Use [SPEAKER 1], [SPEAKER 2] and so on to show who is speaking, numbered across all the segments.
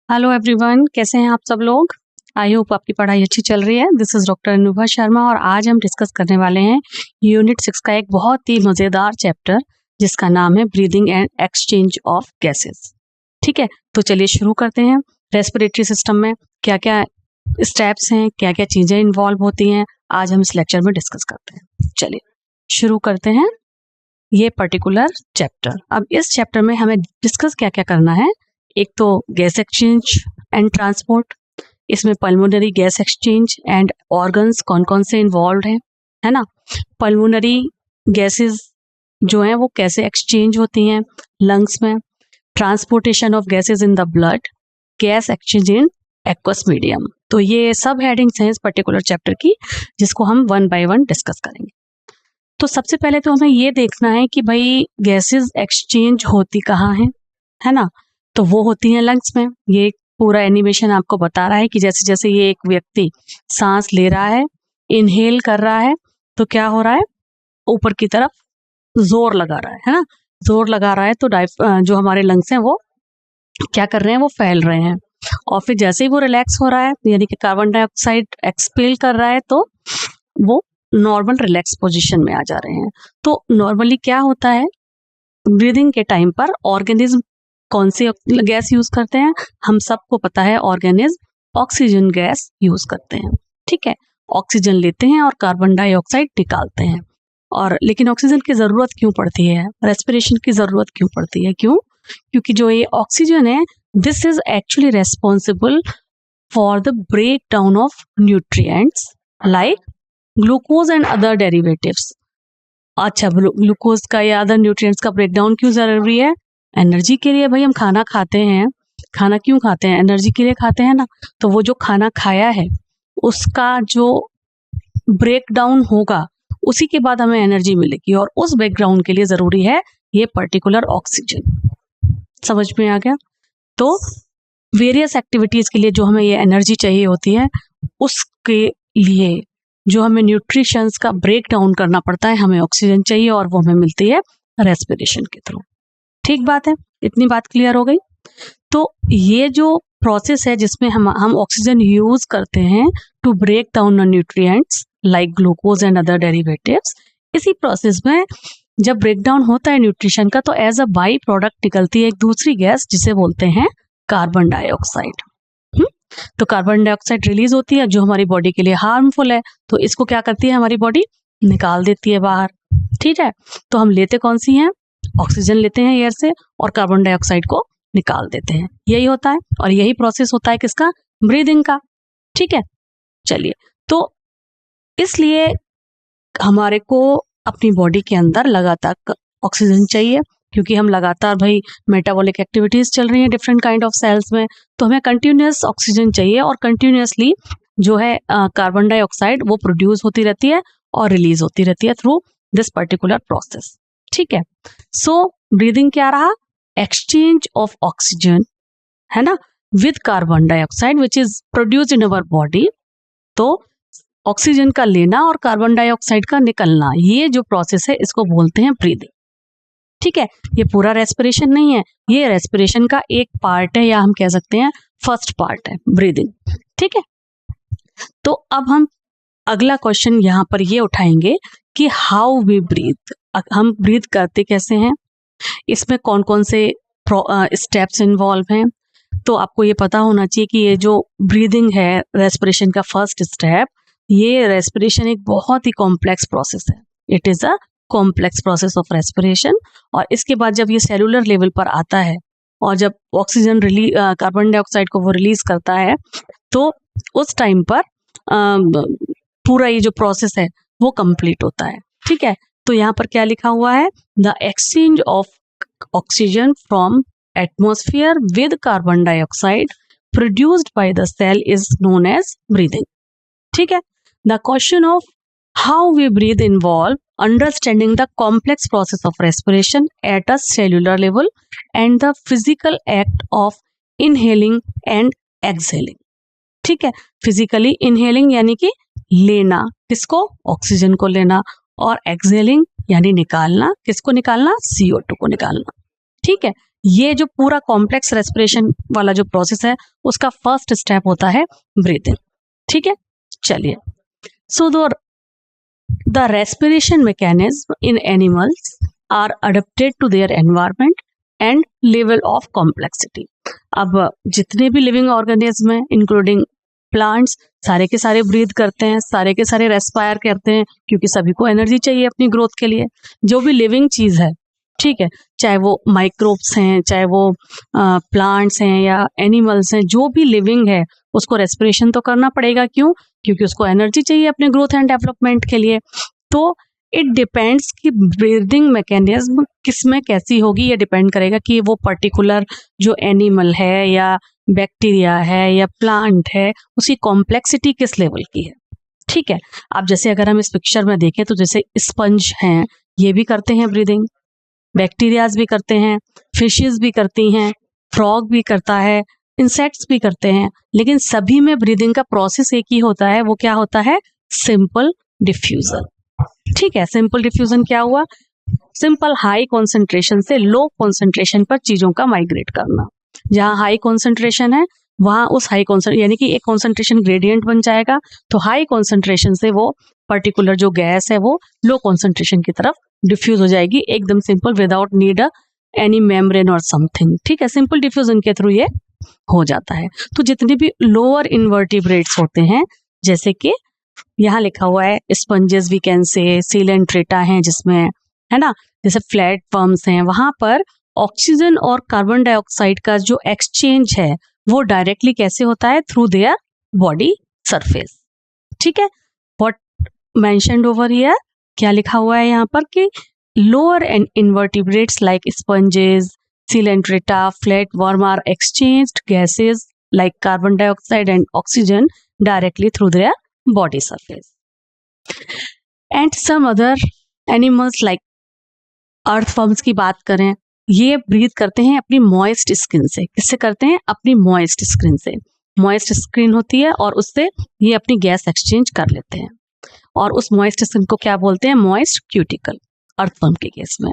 [SPEAKER 1] Hello everyone, कैसे हैं आप सब लोग। आई होप आपकी पढ़ाई अच्छी चल रही है। This is doctor Anubha Sharma और आज हम डिस्कस करने वाले हैं यूनिट 6 का एक बहुत ही मजेदार चैप्टर जिसका नाम है breathing and exchange of gases. ठीक है, तो चलिए शुरू करते हैं। रेस्पिरेटरी सिस्टम में क्या क्या स्टेप्स हैं, क्या क्या चीजें इन्वॉल्व होती हैं, आज हम इस लेक्चर में डिस्कस करते हैं। चलिए शुरू करते हैं ये पर्टिकुलर चैप्टर। अब इस चैप्टर में हमें डिस्कस क्या क्या करना है। एक तो गैस एक्सचेंज एंड ट्रांसपोर्ट, इसमें pulmonary gas exchange and organs कौन कौन से इन्वॉल्व हैं, है ना। पल्मोनरी गैसेस जो हैं वो कैसे एक्सचेंज होती हैं लंग्स में, transportation of gases in the blood, gas exchange in aqueous medium. तो ये सब हेडिंग्स हैं इस पर्टिकुलर चैप्टर की जिसको हम वन बाय वन डिस्कस करेंगे। तो सबसे पहले तो हमें ये देखना है कि भाई गैसेस एक्सचेंज होती कहाँ है ना। तो वो होती हैं लंग्स में। ये पूरा एनिमेशन आपको बता रहा है कि जैसे जैसे ये एक व्यक्ति सांस ले रहा है, इनहेल कर रहा है, तो क्या हो रहा है, ऊपर की तरफ जोर लगा रहा है ना। जोर लगा रहा है तो जो हमारे लंग्स हैं वो क्या कर रहे हैं, वो फैल रहे हैं। और फिर जैसे ही वो रिलैक्स हो रहा है यानी कि कार्बन डाइऑक्साइड एक्सपेल कर रहा है तो वो नॉर्मल रिलैक्स पोजीशन में आ जा रहे हैं। तो नॉर्मली क्या होता है, ब्रीदिंग के टाइम पर ऑर्गेनिज्म कौन सी गैस यूज करते हैं, हम सबको पता है ऑर्गेनिज्म ऑक्सीजन गैस यूज करते हैं। ठीक है, ऑक्सीजन लेते हैं और कार्बन डाइऑक्साइड निकालते हैं। और लेकिन ऑक्सीजन की जरूरत क्यों पड़ती है, रेस्पिरेशन की जरूरत क्यों पड़ती है, क्यों? क्योंकि जो ये ऑक्सीजन है this is actually responsible for the break down of nutrients like glucose and other derivatives. अच्छा, ग्लूकोज का या अदर न्यूट्रिएंट्स का ब्रेकडाउन क्यों जरूरी है? एनर्जी के लिए। भाई हम खाना खाते हैं, खाना क्यों खाते हैं? एनर्जी के लिए खाते हैं ना। तो वो जो खाना खाया है उसका जो ब्रेकडाउन होगा उसी के बाद हमें एनर्जी मिलेगी और उस ब्रेकडाउन के लिए जरूरी है ये पर्टिकुलर ऑक्सीजन। समझ में आ गया। तो वेरियस एक्टिविटीज के लिए जो हमें ये एनर्जी चाहिए होती है उसके लिए जो हमें न्यूट्रिशंस का ब्रेक डाउन करना पड़ता है, हमें ऑक्सीजन चाहिए और वो हमें मिलती है रेस्पिरेशन के थ्रू। ठीक बात है, इतनी बात क्लियर हो गई। तो ये जो प्रोसेस है जिसमें हम ऑक्सीजन यूज करते हैं to break down nutrients like glucose and other derivatives, इसी प्रोसेस में जब ब्रेक डाउन होता है न्यूट्रिशन का तो एज अ बाई प्रोडक्ट निकलती है एक दूसरी गैस जिसे बोलते हैं कार्बन डाइऑक्साइड। तो कार्बन डाइऑक्साइड रिलीज होती है जो हमारी बॉडी के लिए हार्मफुल है, तो इसको क्या करती है हमारी बॉडी, निकाल देती है बाहर। ठीक है, तो हम लेते कौन सी हैं, ऑक्सीजन लेते हैं एयर से और कार्बन डाइऑक्साइड को निकाल देते हैं। यही होता है और यही प्रोसेस होता है किसका, ब्रीदिंग का। ठीक है, चलिए, तो इसलिए हमारे को अपनी बॉडी के अंदर लगातार ऑक्सीजन चाहिए क्योंकि हम लगातार भाई मेटाबॉलिक एक्टिविटीज चल रही हैं डिफरेंट काइंड ऑफ सेल्स में, तो हमें कंटिन्यूअस ऑक्सीजन चाहिए और कंटिन्यूअसली जो है कार्बन डाइऑक्साइड वो प्रोड्यूस होती रहती है और रिलीज होती रहती है थ्रू दिस पर्टिकुलर प्रोसेस। ठीक है, सो ब्रीदिंग क्या रहा, एक्सचेंज ऑफ ऑक्सीजन, है ना, with carbon dioxide which is produced in our body. तो ऑक्सीजन का लेना और कार्बन डाइऑक्साइड का निकलना, ये जो प्रोसेस है इसको बोलते हैं ब्रीदिंग। ठीक है, ये पूरा रेस्पिरेशन नहीं है, ये रेस्पिरेशन का एक पार्ट है या हम कह सकते हैं फर्स्ट पार्ट है ब्रीदिंग। ठीक है, तो अब हम अगला क्वेश्चन यहाँ पर ये उठाएंगे कि हाउ वी ब्रीथ, हम ब्रीथ करते कैसे हैं, इसमें कौन कौन से स्टेप्स इन्वॉल्व हैं। तो आपको ये पता होना चाहिए कि ये जो ब्रीदिंग है रेस्पिरेशन का फर्स्ट स्टेप, ये रेस्पिरेशन एक बहुत ही कॉम्प्लेक्स प्रोसेस है। It is a complex process of respiration. और इसके बाद जब ये सेलुलर लेवल पर आता है और जब ऑक्सीजन कार्बन डाइऑक्साइड को वो रिलीज करता है तो उस टाइम पर पूरा ये जो प्रोसेस है वो कंप्लीट होता है। ठीक है, तो यहाँ पर क्या लिखा हुआ है, the exchange of oxygen from atmosphere with carbon dioxide produced by the cell is known as breathing. ठीक है, the question of how we breathe involve understanding the complex process of respiration at a cellular level and the physical act of inhaling and exhaling। ठीक है, physically inhaling यानी कि लेना, किसको, oxygen को लेना, और एक्सहेलिंग यानी निकालना, किसको निकालना, CO2 को निकालना। ठीक है, ये जो पूरा कॉम्प्लेक्स रेस्पिरेशन वाला जो प्रोसेस है उसका फर्स्ट स्टेप होता है ब्रीथिंग। ठीक है, चलिए। So the respiration mechanism in animals are adapted to their environment and level of complexity. अब जितने भी लिविंग ऑर्गेनिज्म हैं इंक्लूडिंग प्लांट्स, सारे के सारे ब्रीथ करते हैं, सारे के सारे रेस्पायर करते हैं, क्योंकि सभी को एनर्जी चाहिए अपनी ग्रोथ के लिए। जो भी लिविंग चीज है, ठीक है, चाहे वो माइक्रोब्स हैं, चाहे वो प्लांट्स हैं या एनिमल्स हैं, जो भी लिविंग है उसको रेस्पिरेशन तो करना पड़ेगा। क्यों? क्योंकि उसको एनर्जी चाहिए अपने ग्रोथ एंड डेवलपमेंट के लिए। तो इट डिपेंड्स कि ब्रीदिंग मैकेनिज्म किस में कैसी होगी, ये डिपेंड करेगा कि वो पर्टिकुलर जो एनिमल है या बैक्टीरिया है या प्लांट है उसकी कॉम्प्लेक्सिटी किस लेवल की है। ठीक है, अब जैसे अगर हम इस पिक्चर में देखें तो जैसे स्पंज हैं, ये भी करते हैं ब्रीदिंग, बैक्टीरियाज भी करते हैं, फिशेस भी करती हैं, फ्रॉग भी करता है, इंसेक्ट्स भी करते हैं, लेकिन सभी में ब्रीदिंग का प्रोसेस एक ही होता है। वो क्या होता है? Simple diffusion. ठीक है, सिंपल डिफ्यूजन क्या हुआ? सिंपल हाई कॉन्सेंट्रेशन से लो कॉन्सेंट्रेशन पर चीजों का माइग्रेट करना। जहां हाई कॉन्सेंट्रेशन है वहां उस हाई कॉन्सेंट्रेशन यानी कि एक कॉन्सेंट्रेशन ग्रेडियंट बन जाएगा, तो हाई कॉन्सेंट्रेशन से वो पर्टिकुलर जो गैस है वो लो कॉन्सेंट्रेशन की तरफ डिफ्यूज हो जाएगी, एकदम simple, without need any membrane और समथिंग। ठीक है, सिंपल डिफ्यूजन के थ्रू ये हो जाता है। तो जितने भी लोअर इन्वर्टिब्रेट्स होते हैं, जैसे कि यहाँ लिखा हुआ है sponges we can say, coelenterata हैं जिसमें, है ना, जैसे फ्लैट वर्म्स हैं, वहां पर ऑक्सीजन और कार्बन डाइऑक्साइड का जो एक्सचेंज है वो डायरेक्टली कैसे होता है? Through their body surface. ठीक है, व्हाट मेंशन्ड ओवर हियर, क्या लिखा हुआ है यहाँ पर कि lower end invertebrates like sponges, coelenterata, flat worm are exchanged gases like carbon dioxide and oxygen directly through their body surface. And some other animals like earthworms की बात करें, ये ब्रीथ करते हैं अपनी मॉइस्ट स्किन से। किससे करते हैं? अपनी मॉइस्ट स्किन से। मॉइस्ट स्किन होती है और उससे ये अपनी गैस एक्सचेंज कर लेते हैं, और उस मॉइस्ट स्किन को क्या बोलते हैं? मॉइस्ट क्यूटिकल, अर्थवर्म के केस में।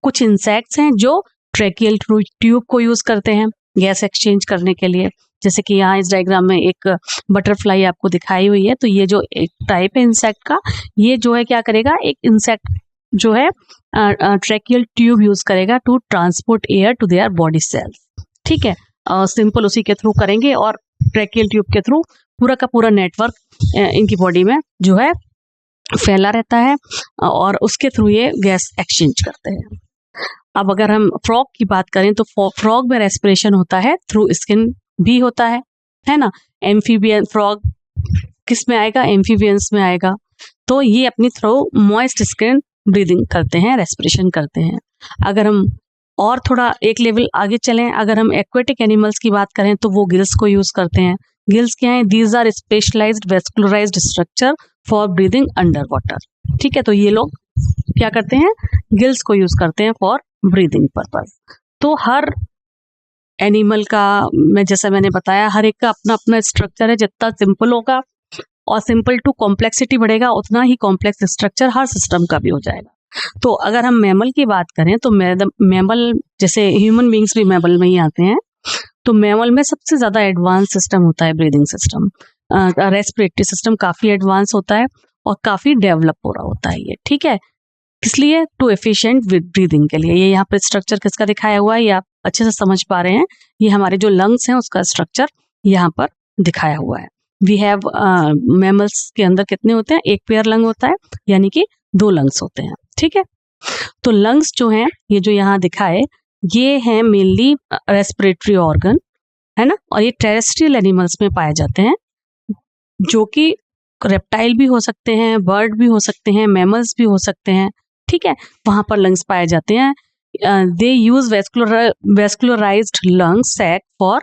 [SPEAKER 1] कुछ इंसेक्ट्स हैं जो ट्रैकियल ट्यूब को यूज करते हैं गैस एक्सचेंज करने के लिए, जैसे कि यहाँ इस डायग्राम में एक बटरफ्लाई आपको दिखाई हुई है। तो ये जो एक टाइप है इंसेक्ट का, ये जो है क्या करेगा, एक इंसेक्ट जो है ट्रैकियल ट्यूब यूज करेगा to transport air to their body cells. ठीक है, सिंपल उसी के थ्रू करेंगे, और ट्रैकियल ट्यूब के थ्रू पूरा का पूरा नेटवर्क इनकी बॉडी में जो है फैला रहता है, और उसके थ्रू ये गैस एक्सचेंज करते हैं। अब अगर हम फ्रॉग की बात करें तो फ्रॉग में रेस्पिरेशन होता है थ्रू स्किन भी होता है ना। एम्फीबियन फ्रॉग किस में आएगा? एम्फीबियंस में आएगा। तो ये अपनी थ्रू मॉइस्ट स्किन ब्रीदिंग करते हैं, रेस्पिरेशन करते हैं। अगर हम और थोड़ा एक लेवल आगे चलें, अगर हम एक्वेटिक एनिमल्स की बात करें तो वो गिल्स को यूज करते हैं। गिल्स क्या है? These are specialised vascularised structure for breathing under water. ठीक है, तो ये लोग क्या करते हैं? गिल्स को यूज करते हैं फॉर ब्रीदिंग पर्पस। तो हर एनिमल का, मैं जैसा मैंने बताया, हर एक का अपना अपना स्ट्रक्चर है। जितना सिंपल होगा और सिंपल टू कॉम्प्लेक्सिटी बढ़ेगा, उतना ही कॉम्प्लेक्स स्ट्रक्चर हर सिस्टम का भी हो जाएगा। तो अगर हम मैमल की बात करें तो मैमल, जैसे ह्यूमन बींग्स भी मैमल में ही आते हैं, तो मैमल में सबसे ज्यादा एडवांस सिस्टम होता है ब्रीदिंग सिस्टम। रेस्पिरेटरी सिस्टम काफी एडवांस होता है और काफी डेवलप हो रहा होता है ये। ठीक है, इसलिए टू एफिशिएंट ब्रीदिंग के लिए। ये यहाँ पर स्ट्रक्चर किसका दिखाया हुआ है, ये आप अच्छे से समझ पा रहे हैं। ये हमारे जो लंग्स हैं उसका स्ट्रक्चर यहाँ पर दिखाया हुआ है। वी हैव मैमल्स के अंदर कितने होते हैं? एक पेयर लंग होता है, यानी कि 2 लंग्स होते हैं। ठीक है, तो लंग्स जो हैं, ये जो यहाँ दिखाए, ये हैं मेनली रेस्पिरेटरी ऑर्गन, है ना, और ये टेरेस्ट्रियल एनिमल्स में पाए जाते हैं, जो कि रेप्टाइल भी हो सकते हैं, बर्ड भी हो सकते हैं, मैमल्स भी हो सकते हैं। ठीक है, वहां पर लंग्स पाए जाते हैं। They use vascularised lung sac for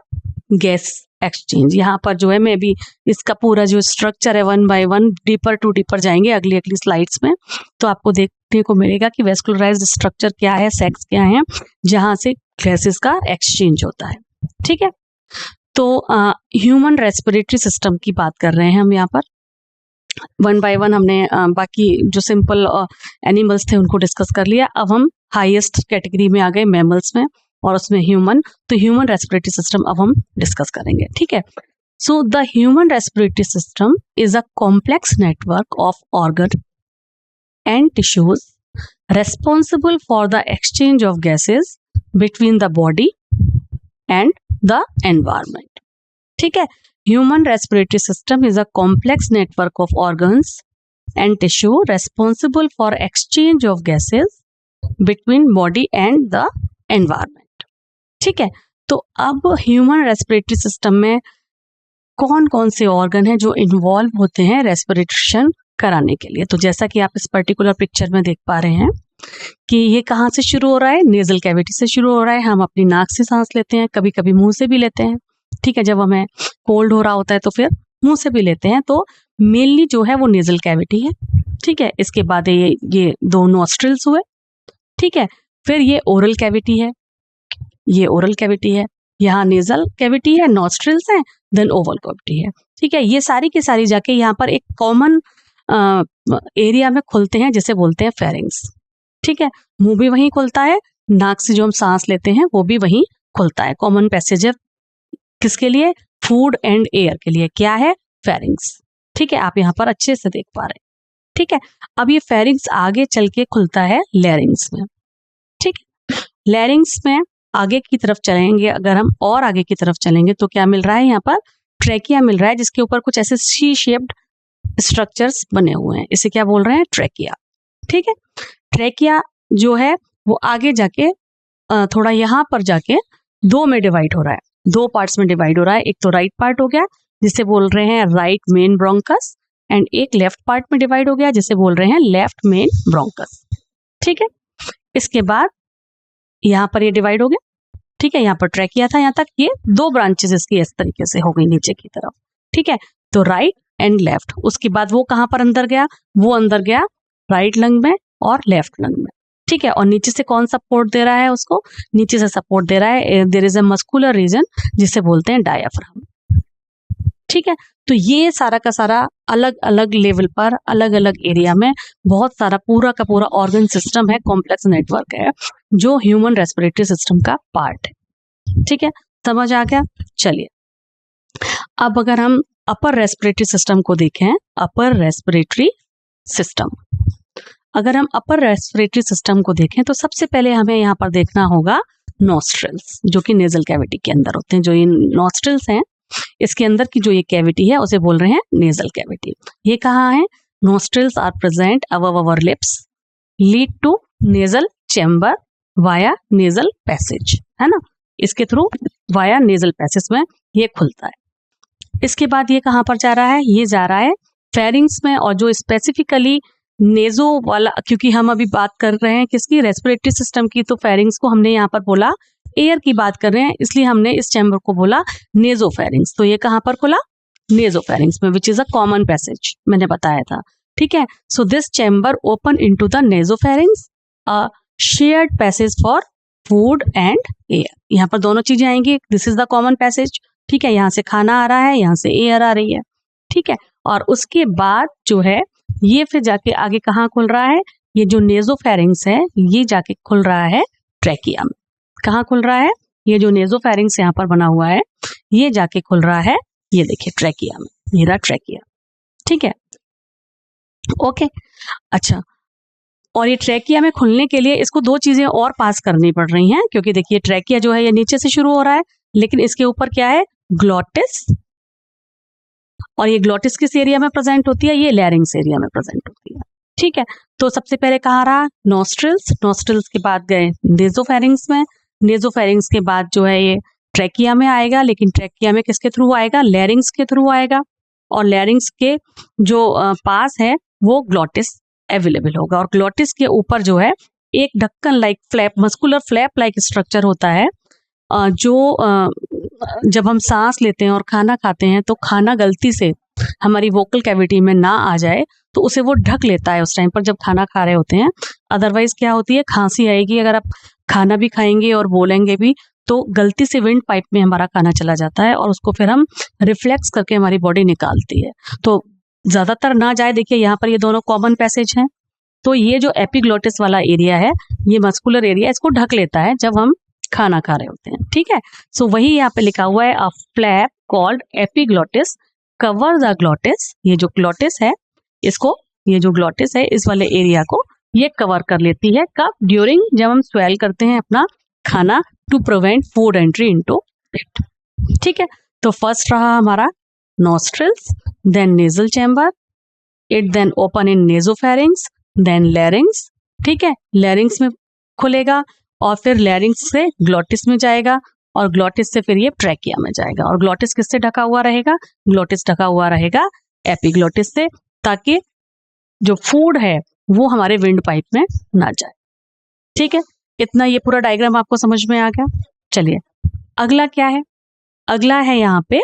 [SPEAKER 1] gas exchange. यहाँ पर जो है, मैं भी इसका पूरा जो स्ट्रक्चर है 1 बाय 1 डीपर टू डीपर जाएंगे अगली स्लाइड्स में, तो आपको देखने को मिलेगा कि वेस्कुलराइज्ड स्ट्रक्चर क्या है, सैक्स क्या है, जहां से गैसेस का एक्सचेंज होता है। ठीक है, तो ह्यूमन रेस्पिरेटरी सिस्टम की बात कर रहे हैं हम यहाँ पर। 1 बाय 1 हमने बाकी जो सिंपल एनिमल्स थे उनको डिस्कस कर लिया। अब हम हाईएस्ट कैटेगरी में आ गए, मैमल्स में। और उसमें ह्यूमन, तो ह्यूमन रेस्पिरेटरी सिस्टम अब हम डिस्कस करेंगे, ठीक है। So the human respiratory system is a complex network of organ and tissues responsible for the exchange of gases between the body and the environment. ठीक है, human respiratory system is a complex network of organs and tissue responsible for exchange of gases between body and the environment. ठीक है, तो अब human respiratory system में कौन कौन से ऑर्गन हैं जो इन्वॉल्व होते हैं रेस्पिरेशन कराने के लिए। तो जैसा कि आप इस पर्टिकुलर पिक्चर में देख पा रहे हैं कि ये कहाँ से शुरू हो रहा है, नेजल कैविटी से शुरू हो रहा है। हम अपनी नाक से सांस लेते हैं, कभी कभी मुंह से भी लेते हैं, ठीक है। जब हमें कोल्ड हो रहा होता है तो फिर मुंह से भी लेते हैं, तो मेनली जो है वो नेजल कैविटी है, ठीक है। इसके बाद ये दो नॉस्ट्रिल्स हुए, ठीक है। फिर ये ओरल कैविटी है, ये ओरल कैविटी है, यहाँ नेजल कैविटी है, नॉस्ट्रिल्स हैं, देन ओवल कैविटी है, ठीक है। ये सारी की सारी जाके यहाँ पर एक कॉमन एरिया में खुलते हैं जिसे बोलते हैं फेरिंग्स, ठीक है। मुंह भी वहीं खुलता है, नाक से जो हम सांस लेते हैं वो भी वहीं खुलता है। कॉमन पैसेज है किसके लिए, फूड एंड एयर के लिए, क्या है, फेरिंग्स, ठीक है। आप यहाँ पर अच्छे से देख पा रहे हैं, ठीक है। अब ये फेरिंग्स आगे चल के खुलता है लैरिंग्स में, ठीक है। लैरिंग्स में आगे की तरफ चलेंगे, अगर हम और आगे की तरफ चलेंगे तो क्या मिल रहा है, यहाँ पर ट्रैकिया मिल रहा है, जिसके ऊपर कुछ ऐसे सी शेप्ड स्ट्रक्चर्स बने हुए हैं, इसे क्या बोल रहे हैं, ट्रैकिया, ठीक है। ट्रैकिया जो है वो आगे जाके थोड़ा यहाँ पर जाके दो में डिवाइड हो रहा है, दो पार्ट्स में डिवाइड हो रहा है। एक तो राइट पार्ट हो गया जिसे बोल रहे हैं राइट मेन ब्रोंकस, एंड एक लेफ्ट पार्ट में डिवाइड हो गया जिसे बोल रहे हैं लेफ्ट मेन ब्रोंकस, ठीक है। इसके बाद यहाँ पर ये डिवाइड हो गया, ठीक है। यहाँ पर ट्रैकिया था, यहाँ तक ये दो ब्रांचेस इसकी इस तरीके से हो गई नीचे की तरफ, ठीक है। तो राइट एंड लेफ्ट, उसके बाद वो कहाँ पर अंदर गया, वो अंदर गया राइट लंग में और लेफ्ट लंग में, ठीक है। और नीचे से कौन सपोर्ट दे रहा है उसको, नीचे से सपोर्ट दे रहा है, there is a muscular region जिसे बोलते हैं डायाफ्राम, ठीक है। तो ये सारा का सारा अलग अलग लेवल पर अलग अलग एरिया में बहुत सारा पूरा का पूरा ऑर्गन सिस्टम है, कॉम्प्लेक्स नेटवर्क है जो ह्यूमन रेस्पिरेटरी सिस्टम का पार्ट है, ठीक है। समझ आ गया, चलिए अब अगर हम अपर रेस्पिरेटरी सिस्टम को देखें, अपर रेस्पिरेटरी सिस्टम, अगर हम अपर रेस्पिरेटरी सिस्टम को देखें तो सबसे पहले हमें यहाँ पर देखना होगा नॉस्ट्रिल्स, जो कि नेजल कैविटी के अंदर होते हैं। जो ये नॉस्ट्रिल्स हैं, इसके अंदर की जो ये कैविटी है उसे बोल रहे हैं नेजल कैविटी। ये कहाँ है, nostrils are present above our lips, lead to nasal chamber via nasal passage, है ना, इसके थ्रू वाया नेजल पैसेज में ये खुलता है। इसके बाद ये कहाँ पर जा रहा है, ये जा रहा है फेरिंग्स में, और जो स्पेसिफिकली नेजो वाला, क्योंकि हम अभी बात कर रहे हैं किसकी, रेस्पिरेटरी सिस्टम की, तो फेरिंग्स को हमने यहाँ पर बोला, एयर की बात कर रहे हैं इसलिए हमने इस चैम्बर को बोला नेजोफेरिंग्स। तो ये कहाँ पर खुला, नेजोफेरिंग्स में, which is a common passage, मैंने बताया था, ठीक है। So this chamber open into the nasopharynx, a shared passage for food and air. यहाँ पर दोनों चीजें आएंगी, this is the common passage, ठीक है। यहाँ से खाना आ रहा है, यहाँ से एयर आ रही है, ठीक है। और उसके बाद जो है ये फिर जाके आगे कहाँ खुल रहा है, ये जो नेजोफेरिंग्स है ये जाके खुल रहा है ट्रैकिया में। कहाँ खुल रहा है, ये जो नेजोफेरिंग्स यहाँ पर बना हुआ है ये जाके खुल रहा है, ये देखिए ट्रैकिया में, ये रहा ट्रैकिया, ठीक है, ओके। अच्छा, और ये ट्रैकिया में खुलने के लिए इसको दो चीजें और पास करनी पड़ रही हैं, क्योंकि देखिए ट्रैकिया जो है ये नीचे से शुरू हो रहा है, लेकिन इसके ऊपर क्या है, ग्लॉटिस, और ये ग्लॉटिस किस एरिया में प्रेजेंट होती है, ये लैरिंग्स एरिया में प्रेजेंट होती है, ठीक है। तो सबसे पहले कहाँ रहा, नॉस्ट्रिल्स, नॉस्ट्रिल्स के बाद गए नेजोफेरिंग्स में, नेजोफेरिंग्स के बाद जो है ये ट्रैकिया में आएगा, लेकिन ट्रैकिया में किसके थ्रू आएगा, लैरिंग्स के थ्रू आएगा, और लैरिंग्स के जो पास है वो ग्लॉटिस अवेलेबल होगा, और ग्लॉटिस के ऊपर जो है एक ढक्कन like flap, muscular flap like structure होता है, जो जब हम सांस लेते हैं और खाना खाते हैं तो खाना गलती से हमारी वोकल कैविटी में ना आ जाए तो उसे वो ढक लेता है उस टाइम पर जब खाना खा रहे होते हैं। अदरवाइज क्या होती है, खांसी आएगी, अगर आप खाना भी खाएंगे और बोलेंगे भी तो गलती से विंड पाइप में हमारा खाना चला जाता है और उसको फिर हम रिफ्लेक्स करके हमारी बॉडी निकालती है, तो ज्यादातर ना जाए। देखिए यहाँ पर ये दोनों कॉमन पैसेज हैं, तो ये जो एपिग्लोटिस वाला एरिया है ये मस्कुलर एरिया, इसको ढक लेता है जब हम खाना खा रहे होते हैं, ठीक है। सो वही यहाँ पे लिखा हुआ है, a flap called epiglottis cover the glottis. ये जो ग्लोटिस है इसको, ये जो ग्लोटिस है इस वाले एरिया को ये कवर कर लेती है। कब? ड्यूरिंग, जब हम स्वेल करते हैं अपना खाना, to prevent food entry into it, ठीक है। तो फर्स्ट रहा हमारा nostrils, then nasal chamber, it then open in nasopharynx, then larynx, ठीक है। लैरिंग्स में खुलेगा और फिर लैरिंग्स से ग्लोटिस में जाएगा और ग्लोटिस से फिर ये ट्रैकिया में जाएगा। और ग्लोटिस किससे ढका हुआ रहेगा? ग्लोटिस ढका हुआ रहेगा एपिग्लोटिस से, ताकि जो फूड है वो हमारे विंड पाइप में ना जाए, ठीक है। इतना ये पूरा डायग्राम आपको समझ में आ गया। चलिए अगला क्या है? अगला है यहाँ पे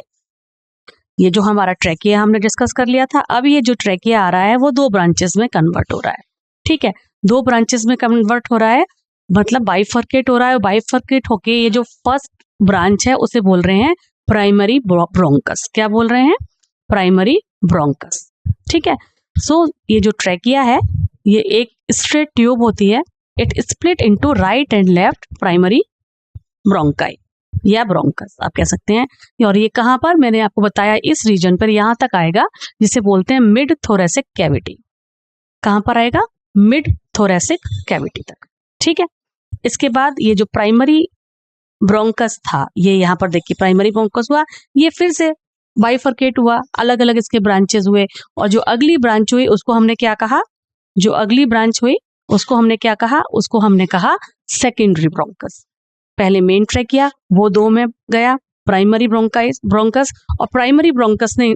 [SPEAKER 1] ये जो हमारा ट्रैकिया हमने डिस्कस कर लिया था। अब ये जो ट्रैकिया आ रहा है वो 2 ब्रांचेस में कन्वर्ट हो रहा है, ठीक है। 2 ब्रांचेस में कन्वर्ट हो रहा है, मतलब बाइफर्केट हो रहा है। बाइफर्केट होके ये जो फर्स्ट ब्रांच है उसे बोल रहे हैं प्राइमरी ब्रोंकस। क्या बोल रहे हैं? प्राइमरी ब्रोंकस, ठीक है। सो ये जो ट्रैकिया है ये एक स्ट्रेट ट्यूब होती है। It split into right and left primary bronchi या ब्रोंकस आप कह सकते हैं। और ये कहाँ पर? मैंने आपको बताया इस रीजन पर यहाँ तक आएगा जिसे बोलते हैं मिड थोरेसिक कैविटी। कहाँ पर आएगा? मिड थोरेसिक कैविटी तक, ठीक है। इसके बाद ये जो प्राइमरी ब्रोंकस था ये यहाँ पर देखिए प्राइमरी ब्रोंकस हुआ, ये फिर से बाइफर्केट हुआ, अलग अलग इसके ब्रांचेस हुए। और जो अगली ब्रांच हुई उसको हमने क्या कहा? जो अगली ब्रांच हुई उसको हमने क्या कहा? उसको हमने कहा सेकेंडरी ब्रोंकस। पहले मेन ट्रैकिया वो 2 में गया, प्राइमरी ब्रोंकस, और प्राइमरी ब्रोंकस ने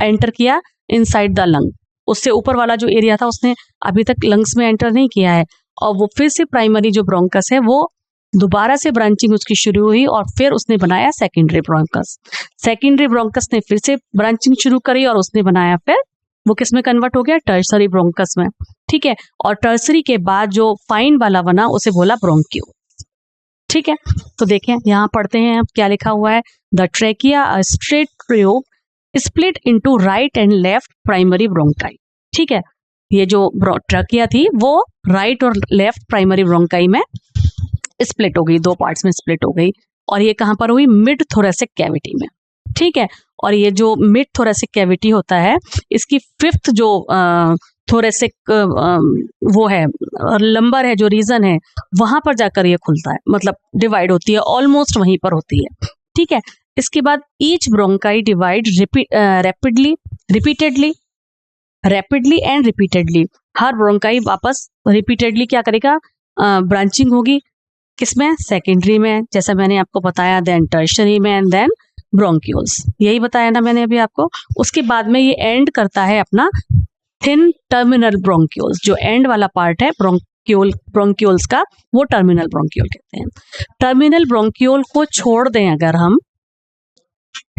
[SPEAKER 1] एंटर किया इनसाइड द लंग। उससे ऊपर वाला जो एरिया था उसने अभी तक लंग्स में एंटर नहीं किया है। और वो फिर से प्राइमरी जो ब्रोंकस है वो दोबारा से ब्रांचिंग उसकी शुरू हुई और फिर उसने बनाया सेकेंडरी ब्रोंकस। सेकेंडरी ब्रोंकस ने फिर से ब्रांचिंग शुरू करी और उसने बनाया, फिर वो किस में कन्वर्ट हो गया? टर्सरी ब्रोंकस में, ठीक है। और टर्सरी के बाद जो फाइन वाला बना उसे बोला ब्रोंक्यूल, ठीक है। तो देखें यहाँ पढ़ते हैं अब क्या लिखा हुआ है। The trachea a straight tube split into right and left primary bronchi, ठीक है। ये जो ट्रैकिया थी वो राइट और लेफ्ट प्राइमरी ब्रोंकाई में स्प्लिट हो गई, 2 पार्ट्स में स्प्लिट हो गई। और ये कहाँ पर हुई? मिड थोरेसिक कैविटी में, ठीक है। और ये जो मिड थोरेसिक कैविटी होता है इसकी 5th जो थोरेसिक वो है लंबर है, जो रीजन है वहां पर जाकर ये खुलता है, मतलब डिवाइड होती है, ऑलमोस्ट वहीं पर होती है, ठीक है। इसके बाद each bronchi divide rapidly and repeatedly. Her bronchi वापस रिपीटेडली क्या करेगा? ब्रांचिंग होगी, किसमें? सेकेंडरी में, जैसा मैंने आपको बताया, देन टर्शरी में, एंड देन ब्रोंक्यूल्स। यही बताया ना मैंने अभी आपको। उसके बाद में ये एंड करता है अपना थिन टर्मिनल ब्रोंक्यूल्स। जो एंड वाला पार्ट है ब्रोंक्यूल्स का वो टर्मिनल ब्रोंक्यूल कहते हैं। टर्मिनल ब्रोंक्यूल को छोड़ दें अगर हम,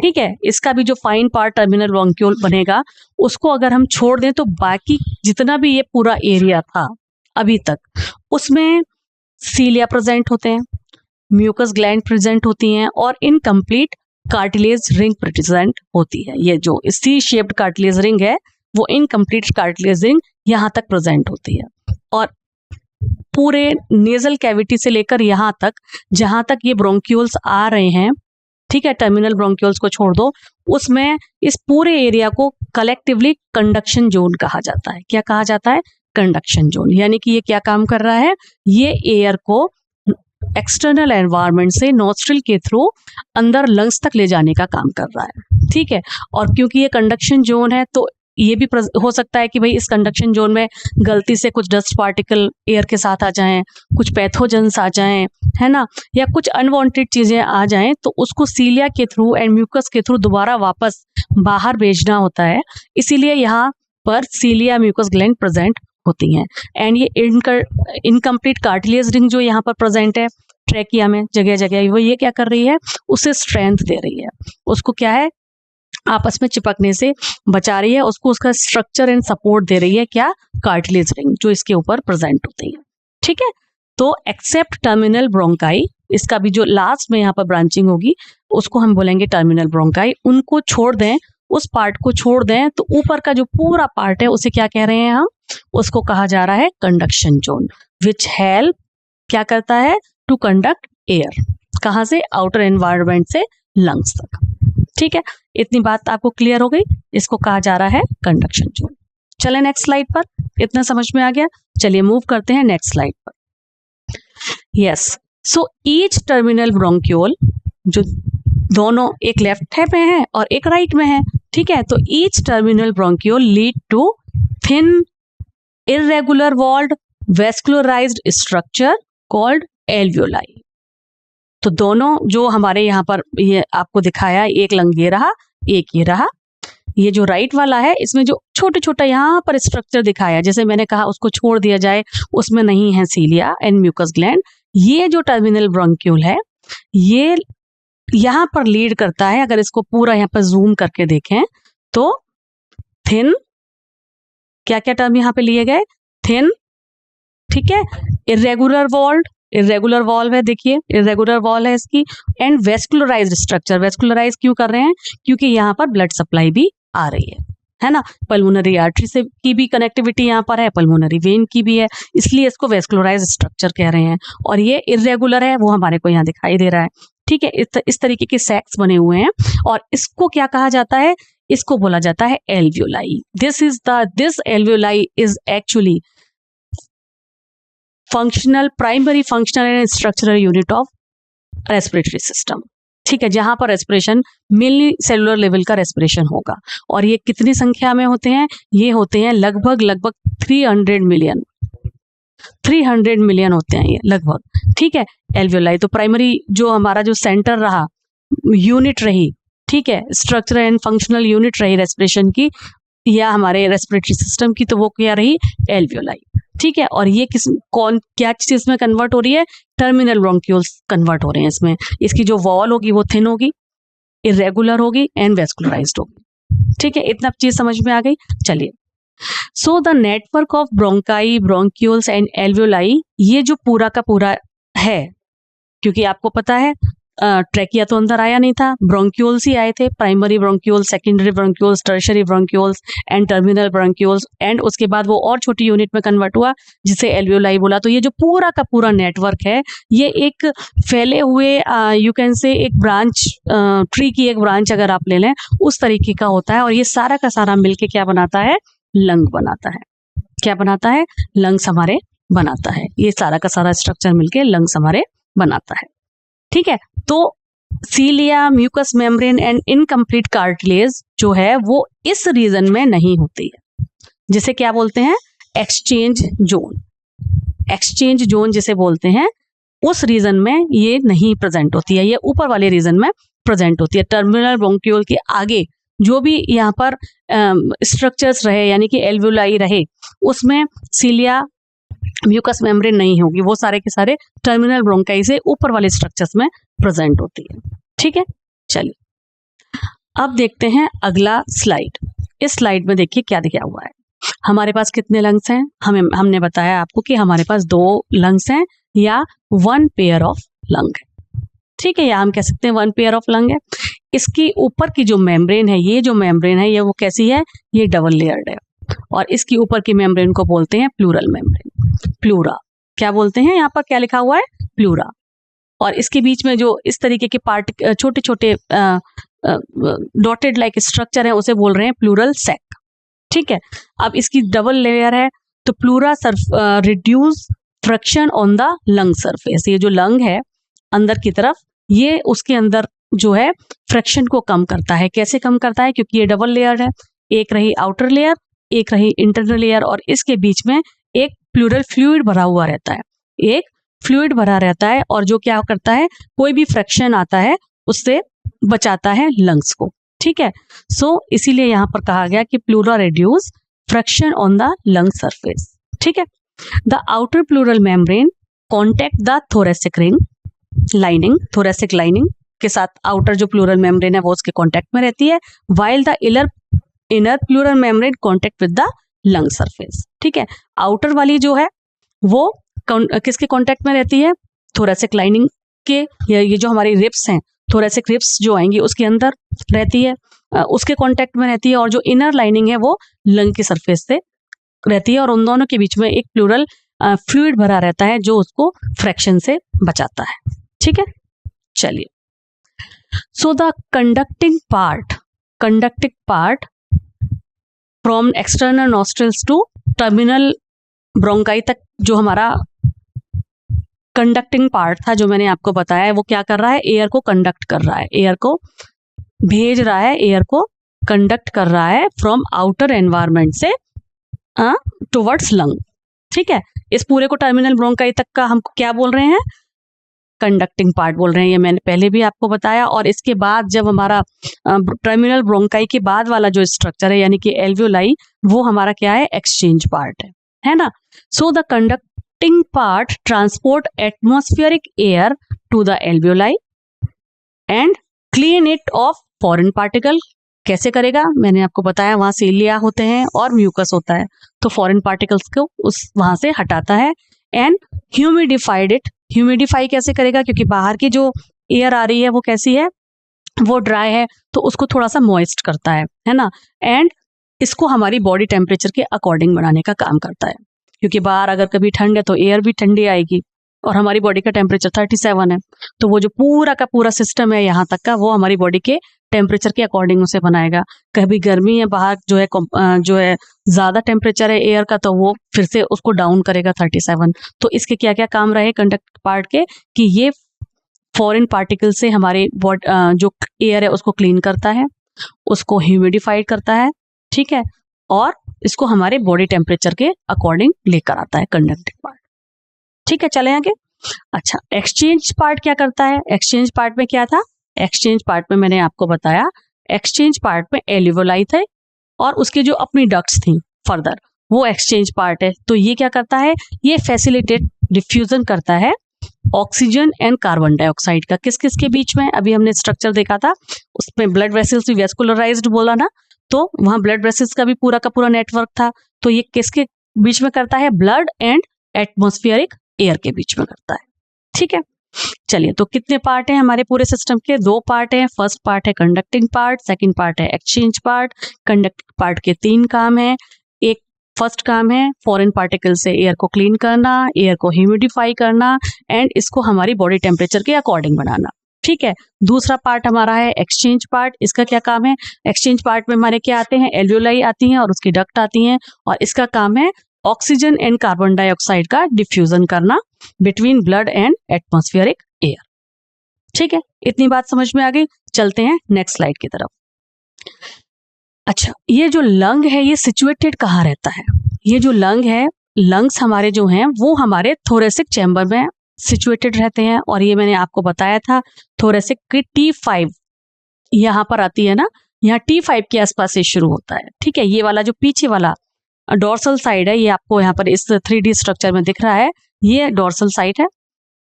[SPEAKER 1] ठीक है, इसका भी जो फाइन पार्ट टर्मिनल ब्रोंक्यूल बनेगा उसको अगर हम छोड़ दें तो बाकी जितना भी ये पूरा एरिया था अभी तक उसमें सीलिया प्रेजेंट होते हैं, म्यूकस ग्लैंड प्रेजेंट होती हैं और इनकम्प्लीट कार्टिलेज रिंग प्रेजेंट होती है। ये जो सी शेप्ड कार्टिलेज रिंग है वो इनकम्प्लीट कार्टिलेज रिंग यहाँ तक प्रेजेंट होती है। और पूरे नेजल कैविटी से लेकर यहाँ तक जहां तक ये ब्रोंक्यूल्स आ रहे हैं, ठीक है, टर्मिनल ब्रोंक्यूल्स को छोड़ दो, उसमें इस पूरे एरिया को कलेक्टिवली कंडक्शन जोन कहा जाता है। क्या कहा जाता है? Conduction zone. यानी कि ये क्या काम कर रहा है? ये एयर को एक्सटर्नल एनवायरनमेंट से नोस्ट्रिल के थ्रू अंदर लंग्स तक ले जाने का काम कर रहा है, ठीक है। और क्योंकि ये कंडक्शन जोन है तो ये भी हो सकता है कि भाई इस कंडक्शन जोन में गलती से कुछ डस्ट पार्टिकल एयर के साथ आ जाएं, कुछ पैथोजेंस आ जाएं, है ना, या कुछ अनवांटेड चीजें आ जाएं, तो उसको सीलिया के थ्रू एंड म्यूकस के थ्रू दोबारा वापस बाहर भेजना होता है। इसीलिए यहाँ पर सीलिया म्यूकस ग्लैंड प्रेजेंट होती हैं। एंड ये इनकम्प्लीट कार्टिलेज रिंग जो यहाँ पर प्रेजेंट है ट्रैकिया में जगह जगह, वो ये क्या कर रही है? उसे स्ट्रेंथ दे रही है, उसको क्या है? आपस में चिपकने से बचा रही है, उसको उसका स्ट्रक्चर एंड सपोर्ट दे रही है। क्या? कार्टिलेज रिंग जो इसके ऊपर प्रेजेंट होती है, ठीक है। तो एक्सेप्ट टर्मिनल ब्रोंकाई, इसका भी जो लास्ट में यहाँ पर ब्रांचिंग होगी उसको हम बोलेंगे टर्मिनल ब्रोंकाई, उनको छोड़ दें, उस पार्ट को छोड़ दें तो ऊपर का जो पूरा पार्ट है उसे क्या कह रहे हैं हम? उसको कहा जा रहा है कंडक्शन जोन, विच हेल्प क्या करता है? टू कंडक्ट एयर, कहाँ से, आउटर एनवायरनमेंट से लंग्स तक। ठीक है, इतनी बात आपको क्लियर हो गई, इसको कहा जा रहा है कंडक्शन जोन। चले नेक्स्ट स्लाइड पर, इतना समझ में आ गया। चलिए मूव करते हैं नेक्स्ट स्लाइड पर। Yes, so each terminal bronchiole, जो दोनों एक लेफ्ट में है और एक राइट में है, ठीक है, तो each terminal bronchiole lead to thin irregular walled vascularised structure called alveoli. तो दोनों जो हमारे यहाँ पर ये आपको दिखाया, एक लंग ये रहा, एक ये रहा, ये जो राइट वाला है इसमें जो छोटे छोटा यहाँ पर स्ट्रक्चर दिखाया, जैसे मैंने कहा उसको छोड़ दिया जाए, उसमें नहीं है सीलिया एंड म्यूकस ग्लैंड। ये जो टर्मिनल ब्रोंक्यूल है ये यहाँ पर लीड करता है, अगर इसको पूरा यहाँ पर जूम करके देखें तो थिन, क्या क्या टर्म यहाँ पे लिए गए, थिन, ठीक है, इरेगुलर वॉल्ड, इरेगुलर वॉल्व है, देखिए इरेगुलर वॉल है इसकी, एंड वेस्कुलराइज्ड स्ट्रक्चर। वेस्कुलराइज क्यों कर रहे हैं, क्योंकि यहाँ पर ब्लड सप्लाई भी आ रही है ना, पल्मोनरी आर्टरी से की भी कनेक्टिविटी यहाँ पर है, पल्मोनरी वेन की भी है, इसलिए इसको वेस्कुलराइज्ड स्ट्रक्चर कह रहे हैं। और ये इरेगुलर है, वो हमारे को यहाँ दिखाई दे रहा है, ठीक है, इस तरीके के सैक्स बने हुए हैं, और इसको क्या कहा जाता है, इसको बोला जाता है alveoli. This alveoli is actually primary functional and structural unit of respiratory system. ठीक है, जहां पर रेस्पिरेशन मिली सेलुलर लेवल का रेस्पिरेशन होगा। और ये कितनी संख्या में होते हैं, ये होते हैं लगभग 300 मिलियन होते हैं ये लगभग। ठीक है, एल्वियोलाई तो प्राइमरी जो हमारा जो सेंटर रहा, यूनिट रही, ठीक है, स्ट्रक्चरल एंड फंक्शनल यूनिट रही रेस्पिरेशन की या हमारे रेस्पिरेटरी सिस्टम की, तो वो क्या रही, एल्वियोलाई। ठीक है, और ये क्या चीज में कन्वर्ट हो रही है, टर्मिनल ब्रोंक्यूल्स कन्वर्ट हो रहे हैं इसमें। इसकी जो वॉल होगी वो थिन होगी, इरेगुलर होगी एंड वेस्कुलराइज्ड होगी। ठीक है, इतना चीज समझ में आ गई। चलिए, so the network of bronchi, bronchioles and alveoli, ये जो पूरा का पूरा है, क्योंकि आपको पता है ट्रैकिया तो अंदर आया नहीं था, ब्रोंक्यूल्स ही आए थे, primary bronchioles, secondary bronchioles, tertiary bronchioles and terminal bronchioles, and उसके बाद वो और छोटी यूनिट में कन्वर्ट हुआ जिसे एल्वियोलाई बोला। तो ये जो पूरा का पूरा नेटवर्क है, ये एक फैले हुए यू कैन से एक ब्रांच, ट्री की एक ब्रांच अगर आप ले लें, उस तरीके का होता है। और ये सारा का सारा मिलके क्या बनाता है, लंग बनाता है। क्या बनाता है, लंग्स हमारे बनाता है। ये सारा का सारा स्ट्रक्चर मिलके लंग्स हमारे बनाता है। ठीक है, तो cilia, mucous membrane and incomplete cartilage जो है वो इस रीजन में नहीं होती है, जिसे क्या बोलते हैं, एक्सचेंज जोन। एक्सचेंज जोन जिसे बोलते हैं, उस रीजन में ये नहीं प्रेजेंट होती है, ये ऊपर वाले रीजन में प्रेजेंट होती है। टर्मिनल ब्रोंक्यूल के आगे जो भी यहाँ पर स्ट्रक्चर्स रहे, यानी कि एल्वियोलाई रहे, उसमें सीलिया, म्यूकस मेम्ब्रेन नहीं होगी, वो सारे के सारे टर्मिनल ब्रोंकाई से ऊपर वाले स्ट्रक्चर्स में प्रेजेंट होती है। ठीक है, चलिए अब देखते हैं अगला स्लाइड। इस स्लाइड में देखिए क्या दिया हुआ है, हमारे पास कितने लंग्स हैं। हमने बताया आपको कि हमारे पास 2 लंग्स हैं या 1 पेयर ऑफ लंग है। ठीक है, या हम कह सकते हैं 1 पेयर ऑफ लंग है। इसकी ऊपर की जो मेम्ब्रेन है, ये जो मेम्ब्रेन है ये वो कैसी है, ये डबल लेयर्ड है, और इसकी ऊपर की मेम्ब्रेन को बोलते हैं प्लूरल मेम्ब्रेन, प्लूरा। क्या बोलते हैं, यहाँ पर क्या लिखा हुआ है, प्लूरा। और इसके बीच में जो इस तरीके के पार्ट, छोटे छोटे डॉटेड लाइक स्ट्रक्चर है, उसे बोल रहे हैं प्लूरल सैक। ठीक है, अब इसकी डबल लेयर है, तो pleura reduce friction on the lung surface. ये जो लंग है अंदर की तरफ, ये उसके अंदर जो है फ्रिक्शन को कम करता है। कैसे कम करता है, क्योंकि ये डबल लेयर है, एक रही आउटर लेयर, एक रही इंटरनल लेयर, और इसके बीच में एक प्लूरल फ्लूइड भरा हुआ रहता है, एक फ्लूइड भरा रहता है, और जो क्या करता है, कोई भी फ्रिक्शन आता है उससे बचाता है लंग्स को। ठीक है, सो इसीलिए यहाँ पर कहा गया कि pleura reduce friction on the lung surface. ठीक है, the outer pleural membrane contact the thoracic ring lining, thoracic lining के साथ आउटर जो प्लूरल मेम्ब्रेन है वो उसके कॉन्टेक्ट में रहती है, while the inner pleural membrane contact with the lung surface. ठीक है, आउटर वाली जो है वो किसके कॉन्टेक्ट में रहती है, थोरेसिक लाइनिंग के, ये जो हमारी रिब्स हैं, थोरेसिक रिब्स जो आएंगी उसके अंदर रहती है, उसके कॉन्टेक्ट में रहती है, और जो इनर लाइनिंग है वो लंग की सरफेस से रहती है, और उन दोनों के बीच में एक प्लूरल फ्लूइड भरा रहता है जो उसको फ्रैक्शन से बचाता है। ठीक है, चलिए। So the conducting part from external nostrils to terminal bronchi तक जो हमारा कंडक्टिंग पार्ट था, जो मैंने आपको बताया है, वो क्या कर रहा है, एयर को कंडक्ट कर रहा है, एयर को भेज रहा है, एयर को कंडक्ट कर रहा है फ्रॉम आउटर एनवायरनमेंट से टुवर्ड्स लंग। ठीक है, इस पूरे को टर्मिनल ब्रोंकाई तक का हम क्या बोल रहे हैं, कंडक्टिंग पार्ट बोल रहे हैं, ये मैंने पहले भी आपको बताया। और इसके बाद जब हमारा टर्मिनल ब्रोंकाई के बाद वाला जो स्ट्रक्चर है यानी कि एल्वियोलाई, वो हमारा क्या है, एक्सचेंज पार्ट है ना। So the conducting part transport atmospheric air to the alveoli and clean it of foreign particle. कैसे करेगा, मैंने आपको बताया, वहां सीलिया होते हैं और म्यूकस होता है, तो फॉरेन पार्टिकल्स को उस वहां से हटाता है। एंड ह्यूमिडिफाइड इट, ह्यूमिडिफाई कैसे करेगा, क्योंकि बाहर की जो एयर आ रही है वो कैसी है, वो ड्राई है, तो उसको थोड़ा सा मॉइस्ट करता है ना। एंड इसको हमारी बॉडी टेम्परेचर के अकॉर्डिंग बनाने का काम करता है, क्योंकि बाहर अगर कभी ठंड है तो एयर भी ठंडी आएगी, और हमारी बॉडी का टेम्परेचर 37 है, तो वो जो पूरा का पूरा सिस्टम है यहाँ तक का, वो हमारी बॉडी के टेम्परेचर के अकॉर्डिंग उसे बनाएगा। कभी गर्मी है बाहर, जो है ज्यादा टेम्परेचर है एयर का, तो वो फिर से उसको डाउन करेगा 37। तो इसके क्या क्या काम रहे कंडक्ट पार्ट के, कि ये फॉरेन पार्टिकल से हमारे जो एयर है उसको क्लीन करता है, उसको ह्यूमिडिफाइड करता है, ठीक है, और इसको हमारे बॉडी टेम्परेचर के अकॉर्डिंग लेकर आता है कंडक्टिंग पार्ट। ठीक है, चले आगे। अच्छा, एक्सचेंज पार्ट क्या करता है, एक्सचेंज पार्ट में क्या था, एक्सचेंज पार्ट में मैंने आपको बताया, एक्सचेंज पार्ट में एल्वियोलाई थे और उसकी जो अपनी डक्ट्स थी फर्दर, वो एक्सचेंज पार्ट है। तो ये क्या करता है, ये फैसिलिटेट डिफ्यूजन करता है ऑक्सीजन एंड कार्बन डाइऑक्साइड का। किस किस के बीच में, अभी हमने स्ट्रक्चर देखा था, उसमें ब्लड वेसल्स भी वेस्कुलराइज्ड बोला ना, तो वहां ब्लड वेसल्स का भी पूरा का पूरा नेटवर्क था। तो ये किसके बीच में करता है, ब्लड एंड एटमॉस्फेरिक एयर के बीच में करता है। ठीक है, चलिए, तो कितने पार्ट हैं हमारे पूरे सिस्टम के, 2 पार्ट हैं। फर्स्ट पार्ट है कंडक्टिंग पार्ट, सेकंड पार्ट है एक्सचेंज पार्ट। कंडक्टिंग पार्ट के 3 काम हैं। एक फर्स्ट काम है फॉरेन पार्टिकल से एयर को क्लीन करना, एयर को ह्यूमिडिफाई करना एंड इसको हमारी बॉडी टेम्परेचर के अकॉर्डिंग बनाना। ठीक है, दूसरा पार्ट हमारा है एक्सचेंज पार्ट। इसका क्या काम है, एक्सचेंज पार्ट में हमारे क्या आते हैं, एल्वियोलाई आती हैं और उसकी डक्ट आती हैं, और इसका काम है ऑक्सीजन एंड कार्बन डाइऑक्साइड का डिफ्यूजन करना between blood and atmospheric air. ठीक है, इतनी बात समझ में आ गई। चलते हैं नेक्स्ट स्लाइड की तरफ। अच्छा, ये जो लंग है ये सिचुएटेड कहाँ रहता है, ये जो लंग है, लंग्स हमारे जो हैं वो हमारे थोरेसिक चैम्बर में सिचुएटेड रहते हैं, और ये मैंने आपको बताया था थोरेसिक की T5 यहाँ पर आती है ना, यहाँ T5 के आसपास से शुरू होता है। ठीक है, ये वाला जो पीछे वाला डोर्सल साइड है, ये आपको यहाँ पर इस 3D स्ट्रक्चर में दिख रहा है, ये डोर्सल साइड है।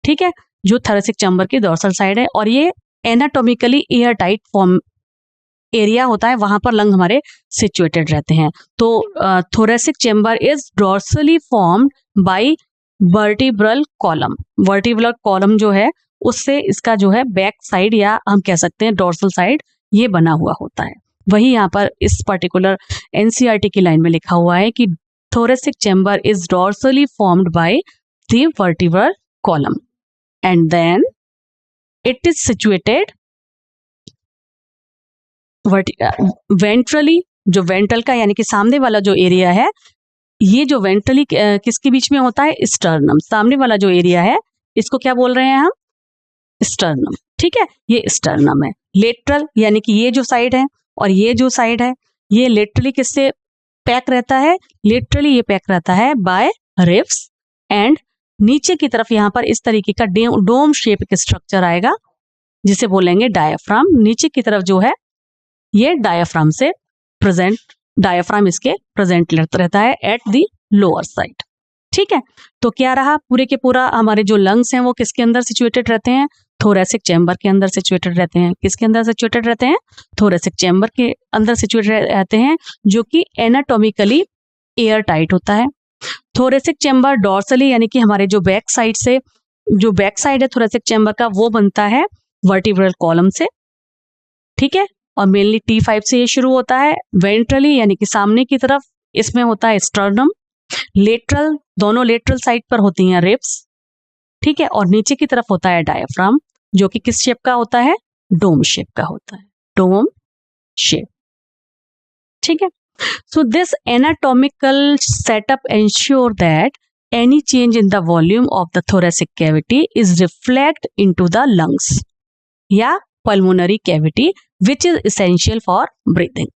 [SPEAKER 1] ठीक है, जो थोरेसिक चैम्बर की डोर्सल साइड है, और ये anatomically air tight form area होता है, वहां पर लंग हमारे सिचुएटेड रहते हैं। तो thoracic chamber is dorsally formed by vertebral column. Vertebral column जो है उससे इसका जो है बैक साइड, या हम कह सकते हैं डोर्सल साइड, ये बना हुआ होता है। वही यहाँ पर इस पर्टिकुलर एनसीईआरटी की लाइन में लिखा हुआ है कि thoracic chamber is dorsally formed by the vertebral column and then it is situated ventrally। जो वेंट्रल का यानी कि सामने वाला जो एरिया है, ये जो वेंट्रली किसके बीच में होता है, स्टर्नम। सामने वाला जो एरिया है इसको क्या बोल रहे हैं हम, स्टर्नम। ठीक है, ये स्टर्नम है। लेटरल यानी कि ये जो साइड है और ये जो साइड है, ये लेटरली किससे पैक रहता है, लिटरली ये पैक रहता है बाय रिब्स। एंड नीचे की तरफ यहाँ पर इस तरीके का डोम शेप का स्ट्रक्चर आएगा जिसे बोलेंगे डायाफ्राम। नीचे की तरफ जो है ये डायाफ्राम से प्रेजेंट, डायाफ्राम इसके प्रेजेंट रहता है एट द लोअर साइड। ठीक है, तो क्या रहा, पूरे के पूरा हमारे जो लंग्स हैं वो किसके अंदर सिचुएटेड रहते हैं, थोरेसिक चैम्बर के अंदर सिचुएटेड रहते हैं। किसके अंदर सिचुएटेड रहते हैं, थोरेसिक चैम्बर के अंदर सिचुएटेड रहते हैं, जो कि एनाटॉमिकली एयर टाइट होता है। थोरेसिक चैम्बर डोर्सली यानी कि हमारे जो बैक साइड से, जो बैक साइड है थोरेसिक चैम्बर का, वो बनता है वर्टिब्रल कॉलम से। ठीक है, और मेनली T5 से ये शुरू होता है। वेंट्रली यानी कि सामने की तरफ इसमें होता है स्टर्नम। लेटरल, दोनों लेटरल साइड पर होती हैं रिब्स। ठीक है, और नीचे की तरफ होता है डायाफ्राम। जो कि किस शेप का होता है, डोम शेप का होता है, डोम शेप। ठीक है, so this anatomical setup ensure that any change in the volume of the thoracic cavity is reflect into the lungs या pulmonary cavity which is essential for breathing।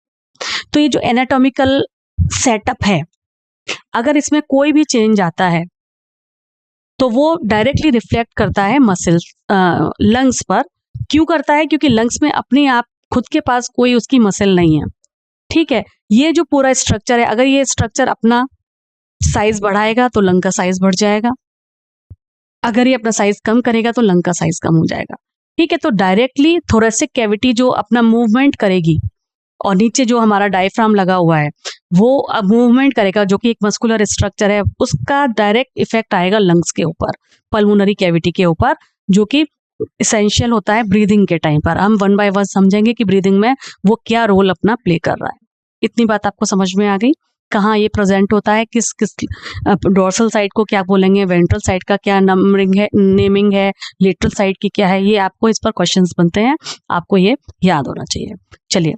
[SPEAKER 1] तो ये जो एनाटॉमिकल सेटअप है, अगर इसमें कोई भी चेंज आता है तो वो डायरेक्टली रिफ्लेक्ट करता है मसल्स लंग्स पर। क्यों करता है? क्योंकि लंग्स में अपने आप खुद के पास कोई उसकी मसल नहीं है। ठीक है, ये जो पूरा स्ट्रक्चर है, अगर ये स्ट्रक्चर अपना साइज बढ़ाएगा तो लंग का साइज बढ़ जाएगा, अगर ये अपना साइज कम करेगा तो लंग का साइज कम हो जाएगा। ठीक है, तो डायरेक्टली थोरेसिक कैविटी जो अपना मूवमेंट करेगी और नीचे जो हमारा डायफ्राम लगा हुआ है वो अब मूवमेंट करेगा, जो कि एक मस्कुलर स्ट्रक्चर है, उसका डायरेक्ट इफेक्ट आएगा लंग्स के ऊपर, पल्मोनरी कैविटी के ऊपर, जो कि इसेंशियल होता है ब्रीदिंग के टाइम पर। हम वन बाय वन समझेंगे कि ब्रीदिंग में वो क्या रोल अपना प्ले कर रहा है। इतनी बात आपको समझ में आ गई? कहाँ ये प्रेजेंट होता है, किस किस डोर्सल साइड को क्या बोलेंगे, वेंट्रल साइड का क्या नंबरिंग है, नेमिंग है, लेटरल साइड की क्या है, ये आपको इस पर क्वेश्चंस बनते हैं, आपको ये याद होना चाहिए। चलिए,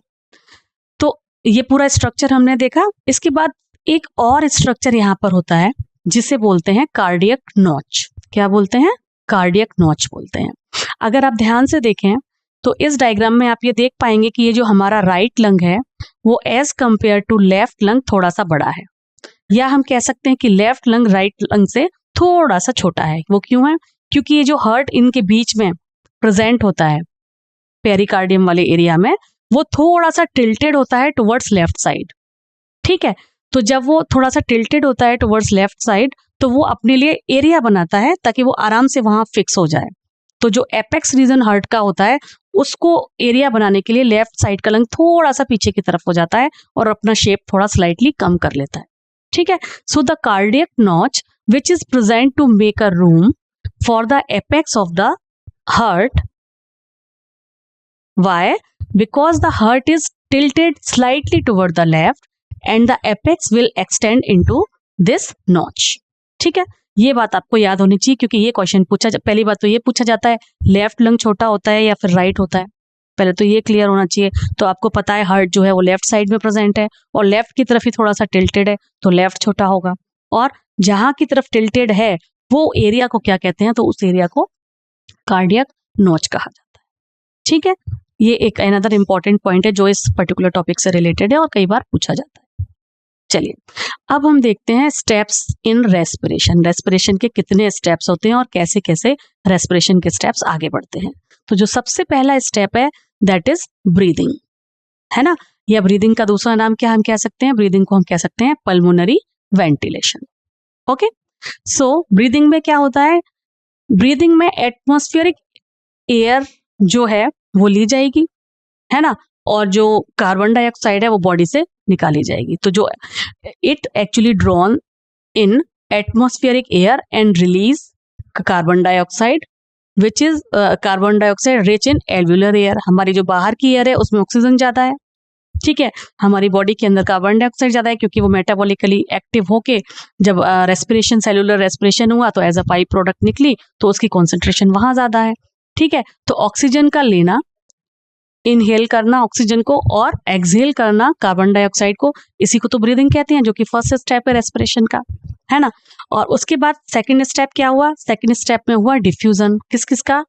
[SPEAKER 1] तो ये पूरा स्ट्रक्चर हमने देखा। इसके बाद एक और स्ट्रक्चर यहाँ पर होता है जिसे बोलते हैं कार्डियक नॉच। क्या बोलते हैं? कार्डियक नॉच बोलते हैं। अगर आप ध्यान से देखें तो इस डायग्राम में आप ये देख पाएंगे कि ये जो हमारा राइट लंग है वो as compare to left lung थोड़ा सा बड़ा है, या हम कह सकते हैं कि लेफ्ट लंग राइट लंग से थोड़ा सा छोटा है। वो क्यों है? क्योंकि ये जो हार्ट इनके बीच में प्रेजेंट होता है पेरिकार्डियम वाले एरिया में, वो थोड़ा सा टिल्टेड होता है टुवर्ड्स लेफ्ट साइड। ठीक है, तो जब वो थोड़ा सा टिल्टेड होता है टुवर्ड्स लेफ्ट साइड तो वो अपने लिए एरिया बनाता है ताकि वो आराम से वहां फिक्स हो जाए। तो जो एपेक्स रीजन हार्ट का होता है उसको एरिया बनाने के लिए लेफ्ट साइड का लंग थोड़ा सा पीछे की तरफ हो जाता है और अपना शेप थोड़ा स्लाइटली कम कर लेता है। ठीक है, so the cardiac notch which is present to make a room for the apex of the heart. Why? Because the heart is tilted slightly toward the left and the apex will extend into this notch। ठीक है, ये बात आपको याद होनी चाहिए क्योंकि ये क्वेश्चन पूछा, पहली बात तो ये पूछा जाता है लेफ्ट लंग छोटा होता है या फिर राइट होता है, पहले तो ये क्लियर होना चाहिए। तो आपको पता है हार्ट जो है वो लेफ्ट साइड में प्रेजेंट है और लेफ्ट की तरफ ही थोड़ा सा टिल्टेड है तो लेफ्ट छोटा होगा, और जहां की तरफ टिल्टेड है वो एरिया को क्या कहते हैं? तो उस एरिया को कार्डियक नॉच कहा जाता है। ठीक है, ये एक अनदर इंपॉर्टेंट पॉइंट है जो इस पर्टिकुलर टॉपिक से रिलेटेड है और कई बार पूछा जाता है। चलिए, अब हम देखते हैं स्टेप्स इन रेस्पिरेशन। रेस्पिरेशन के कितने स्टेप्स होते हैं और कैसे कैसे रेस्पिरेशन के स्टेप्स आगे बढ़ते हैं। तो जो सबसे पहला स्टेप है दैट इज ब्रीदिंग, है ना, या ब्रीदिंग का दूसरा नाम क्या हम कह सकते हैं? ब्रीदिंग को हम कह सकते हैं pulmonary ventilation. Okay, so breathing में क्या होता है? ब्रीदिंग में एटमॉस्फेरिक एयर जो है वो ली जाएगी, है ना, और जो कार्बन डाइऑक्साइड है वो बॉडी से निकाली जाएगी। तो जो it actually drawn in atmospheric air and release carbon dioxide which is carbon dioxide rich in alveolar air. हमारी जो बाहर की एयर है उसमें ऑक्सीजन ज्यादा है। ठीक है, हमारी बॉडी के अंदर कार्बन डाइऑक्साइड ज्यादा है क्योंकि वो मेटाबॉलिकली एक्टिव होके जब रेस्पिरेशन सेलुलर रेस्पिरेशन हुआ तो एज अ बाई प्रोडक्ट निकली तो उसकी कॉन्सेंट्रेशन वहां ज्यादा है। ठीक है, तो ऑक्सीजन का लेना, इनहेल करना ऑक्सीजन को और एक्सहेल करना कार्बन डाइऑक्साइड को, इसी को तो ब्रीदिंग कहते हैं, जो कि फर्स्ट स्टेप है रेस्पिरेशन का, है ना। और उसके बाद सेकंड स्टेप क्या हुआ? सेकंड स्टेप में हुआ डिफ्यूजन। किस किस का?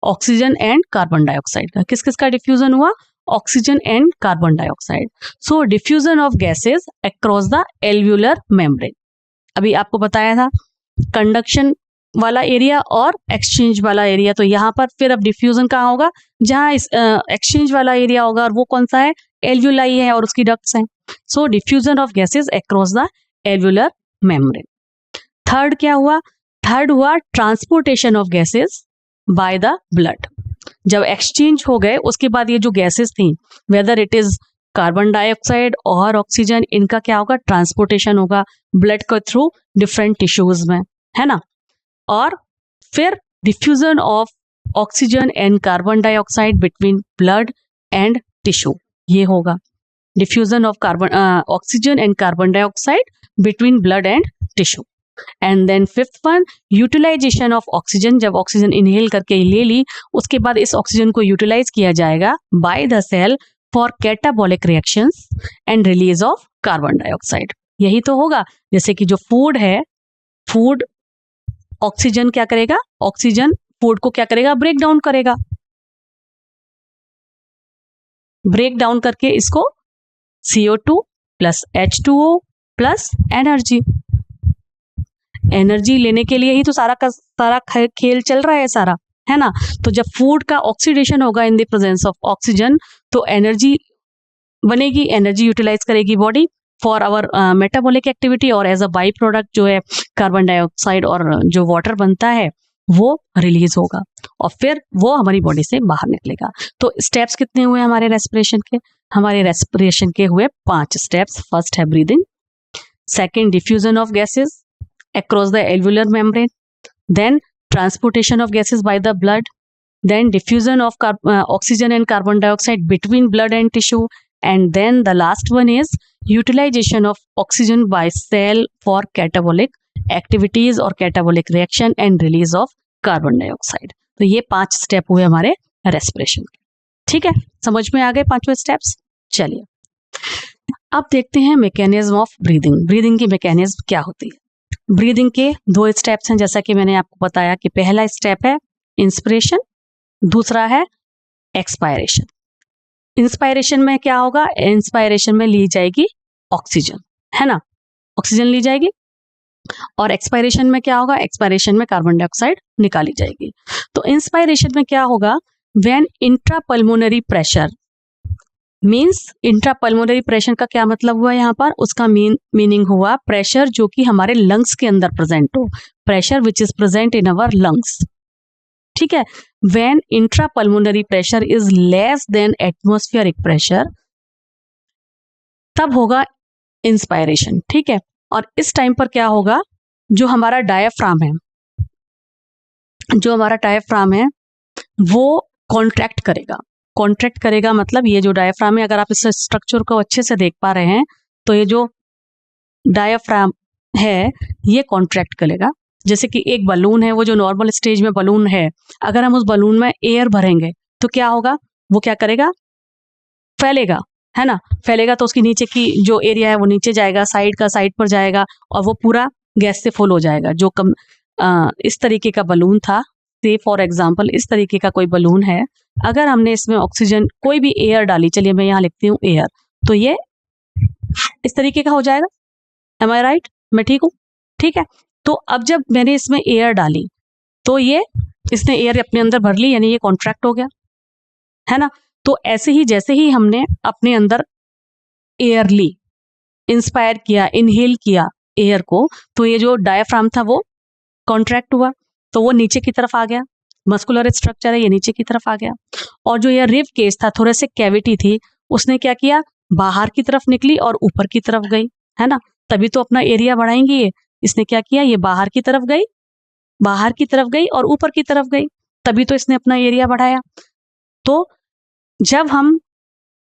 [SPEAKER 1] ऑक्सीजन एंड कार्बन डाइऑक्साइड का। किस किस का डिफ्यूजन हुआ? Oxygen and carbon dioxide. So diffusion of gases across the alveolar membrane. अभी आपको बताया था कंडक्शन वाला एरिया और एक्सचेंज वाला एरिया, तो यहाँ पर फिर अब डिफ्यूजन कहाँ होगा? जहाँ एक्सचेंज वाला एरिया होगा, और वो कौन सा है? एल्वुलाई है और उसकी डक्ट्स हैं। So diffusion of gases across the alveolar membrane. Third क्या हुआ? थर्ड हुआ transportation of gases by the blood. जब एक्सचेंज हो गए उसके बाद ये जो गैसेस थी, whether it is carbon dioxide और ऑक्सीजन, इनका क्या होगा? ट्रांसपोर्टेशन होगा ब्लड के थ्रू डिफरेंट टिश्यूज में, है ना। और फिर diffusion of oxygen and carbon dioxide between blood and tissue, ये होगा diffusion of carbon oxygen and carbon dioxide between blood and tissue. And then fifth one, utilisation of oxygen, जब oxygen inhale करके ले ली उसके बाद इस ऑक्सीजन को utilise किया जाएगा by the cell for catabolic reactions and release of carbon dioxide. यही तो होगा, जैसे कि जो फूड है, फूड ऑक्सीजन क्या करेगा, ऑक्सीजन फूड को क्या करेगा, ब्रेक डाउन करेगा, ब्रेक डाउन करके इसको CO2 plus H2O plus energy, energy लेने के लिए ही तो सारा का सारा खेल चल रहा है सारा, है ना। तो जब फूड का ऑक्सीडेशन होगा in the presence of oxygen तो एनर्जी बनेगी, एनर्जी यूटिलाइज करेगी body for our metabolic activity, और एज अ बाई प्रोडक्ट जो है कार्बन डाइऑक्साइड और जो वाटर बनता है वो रिलीज होगा और फिर वो हमारी बॉडी से बाहर निकलेगा। तो स्टेप्स कितने हुए हमारे रेस्पिरेशन के, हमारे रेस्पिरेशन के हुए 5 स्टेप्स। फर्स्ट है breathing, second diffusion of gases across the alveolar membrane, then transportation of gases by the blood, then diffusion of oxygen and carbon dioxide between blood and tissue, and then the last one is utilization of oxygen by cell for catabolic activities or catabolic reaction and release of carbon dioxide। तो ये 5 step हुए हमारे respiration के, ठीक है, समझ में आ गए 5वें स्टेप्स। चलिए अब देखते हैं मैकेनिज्म ऑफ ब्रीदिंग। ब्रीदिंग की मैकेनिज्म क्या होती है। ब्रीदिंग के 2 स्टेप्स हैं, जैसा कि मैंने आपको बताया कि पहला स्टेप है इंस्पिरेशन, दूसरा है एक्सपायरेशन। इंस्पायरेशन में क्या होगा, इंस्पायरेशन में ली जाएगी ऑक्सीजन, है ना, ऑक्सीजन ली जाएगी, और एक्सपायरेशन में क्या होगा, एक्सपायरेशन में कार्बन डाइऑक्साइड निकाली जाएगी। तो इंस्पायरेशन में क्या होगा, when intrapulmonary pressure means, intrapulmonary pressure का क्या मतलब हुआ यहाँ पर, उसका मीनिंग हुआ प्रेशर जो कि हमारे लंग्स के अंदर प्रेजेंट हो, pressure which is present in our lungs, ठीक है। When intrapulmonary pressure is less than atmospheric pressure तब होगा इंस्पायरेशन, ठीक है। और इस टाइम पर क्या होगा, जो हमारा डायफ्राम है, जो हमारा डायफ्राम है वो कॉन्ट्रैक्ट करेगा। कॉन्ट्रैक्ट करेगा मतलब ये जो डायफ्राम है, अगर आप इस स्ट्रक्चर को अच्छे से देख पा रहे हैं तो ये जो डायफ्राम है ये कॉन्ट्रैक्ट करेगा। जैसे कि एक बलून है, वो जो नॉर्मल स्टेज में बलून है, अगर हम उस बलून में एयर भरेंगे तो क्या होगा, वो क्या करेगा, फैलेगा, है ना, फैलेगा तो उसकी नीचे की जो एरिया है वो नीचे जाएगा, साइड का साइड पर जाएगा और वो पूरा गैस से फुल हो जाएगा। जो इस तरीके का बलून था, से फॉर एग्जाम्पल इस तरीके का कोई बलून है, अगर हमने इसमें ऑक्सीजन कोई भी एयर डाली, चलिए मैं यहाँ लिखती हूँ एयर, तो ये इस तरीके का हो जाएगा। एम आई राइट, मैं ठीक हूँ, ठीक है। तो अब जब मैंने इसमें एयर डाली तो ये इसने एयर अपने अंदर भर ली, यानी ये कॉन्ट्रैक्ट हो गया, है ना। तो ऐसे ही जैसे ही हमने अपने अंदर एयर ली, इंस्पायर किया, इनहेल किया एयर को, तो ये जो डायफ्राम था वो कॉन्ट्रैक्ट हुआ, तो वो नीचे की तरफ आ गया, मस्कुलर स्ट्रक्चर है ये नीचे की तरफ आ गया। और जो ये रिब केस था, थोड़े कैविटी थी, उसने क्या किया, बाहर की तरफ निकली और ऊपर की तरफ गई, है ना, तभी तो अपना एरिया बढ़ाएंगी ये। इसने क्या किया, ये बाहर की तरफ गई, बाहर की तरफ गई और ऊपर की तरफ गई, तभी तो इसने अपना एरिया बढ़ाया। तो जब हम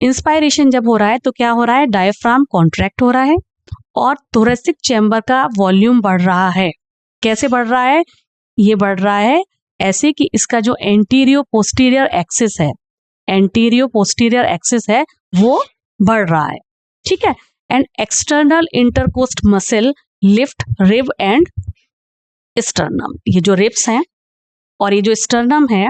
[SPEAKER 1] इंस्पायरेशन जब हो रहा है तो क्या हो रहा है, डायफ्राम कॉन्ट्रैक्ट हो रहा है और थोरेसिक चैम्बर का वॉल्यूम बढ़ रहा है। कैसे बढ़ रहा है, ये बढ़ रहा है ऐसे कि इसका जो एंटीरियो पोस्टीरियर एक्सिस है, एंटीरियो पोस्टीरियर एक्सिस है वो बढ़ रहा है, ठीक है। And external intercostal muscle lift rib and sternum, ये जो रिब्स हैं और ये जो स्टर्नम है,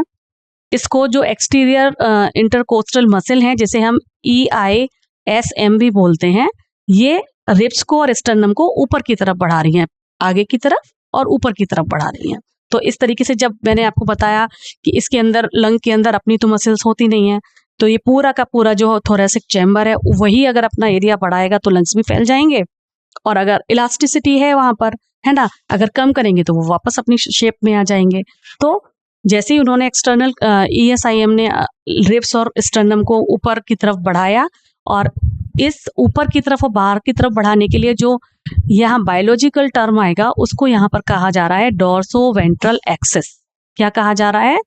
[SPEAKER 1] इसको जो एक्सटीरियर इंटरकोस्टल मसल है जिसे हम EISM भी बोलते हैं, ये रिब्स को और स्टर्नम को ऊपर की तरफ बढ़ा रही हैं, आगे की तरफ और ऊपर की तरफ बढ़ा रही हैं। तो इस तरीके से जब मैंने आपको बताया कि इसके अंदर लंग के अंदर अपनी तो मसल्स होती नहीं है, तो ये पूरा का पूरा जो थोरेसिक चैम्बर है वही अगर अपना एरिया बढ़ाएगा तो लंग्स भी फैल जाएंगे, और अगर इलास्टिसिटी है वहां पर, है ना, अगर कम करेंगे तो वो वापस अपनी शेप में आ जाएंगे। तो जैसे ही उन्होंने एक्सटर्नल ESIM ने रिब्स और स्टर्नम को ऊपर की तरफ बढ़ाया, और इस ऊपर की तरफ और बाहर की तरफ बढ़ाने के लिए जो यहाँ बायोलॉजिकल टर्म आएगा उसको यहाँ पर कहा जा रहा है डोर्सो वेंट्रल एक्सिस। क्या कहा जा रहा है,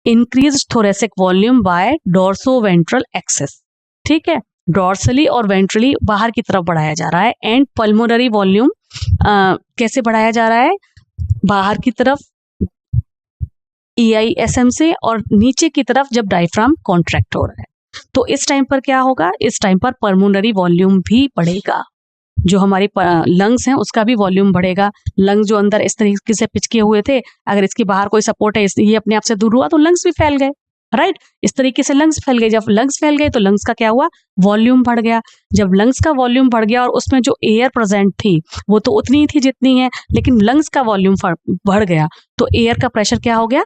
[SPEAKER 1] increase thoracic volume by dorso ventral axis, ठीक है। डॉर्सली और वेंट्रली बाहर की तरफ बढ़ाया जा रहा है। एंड पल्मोनरी वॉल्यूम कैसे बढ़ाया जा रहा है, बाहर की तरफ EISM से, और नीचे की तरफ जब डायफ्राम कॉन्ट्रैक्ट हो रहा है। तो इस टाइम पर क्या होगा, इस टाइम पर पल्मोनरी वॉल्यूम भी बढ़ेगा, जो हमारी लंग्स हैं उसका भी वॉल्यूम बढ़ेगा। लंग्स जो अंदर इस तरीके से पिचके हुए थे, अगर इसके बाहर कोई सपोर्ट है, ये अपने आप से दूर हुआ तो लंग्स भी फैल गए, राइट। इस तरीके से लंग्स फैल गए। जब लंग्स फैल गए तो लंग्स का क्या हुआ, वॉल्यूम बढ़ गया। जब लंग्स का वॉल्यूम बढ़ गया और उसमें जो एयर प्रेजेंट थी वो तो उतनी ही थी जितनी है, लेकिन लंग्स का वॉल्यूम बढ़ गया तो एयर का प्रेशर क्या हो गया,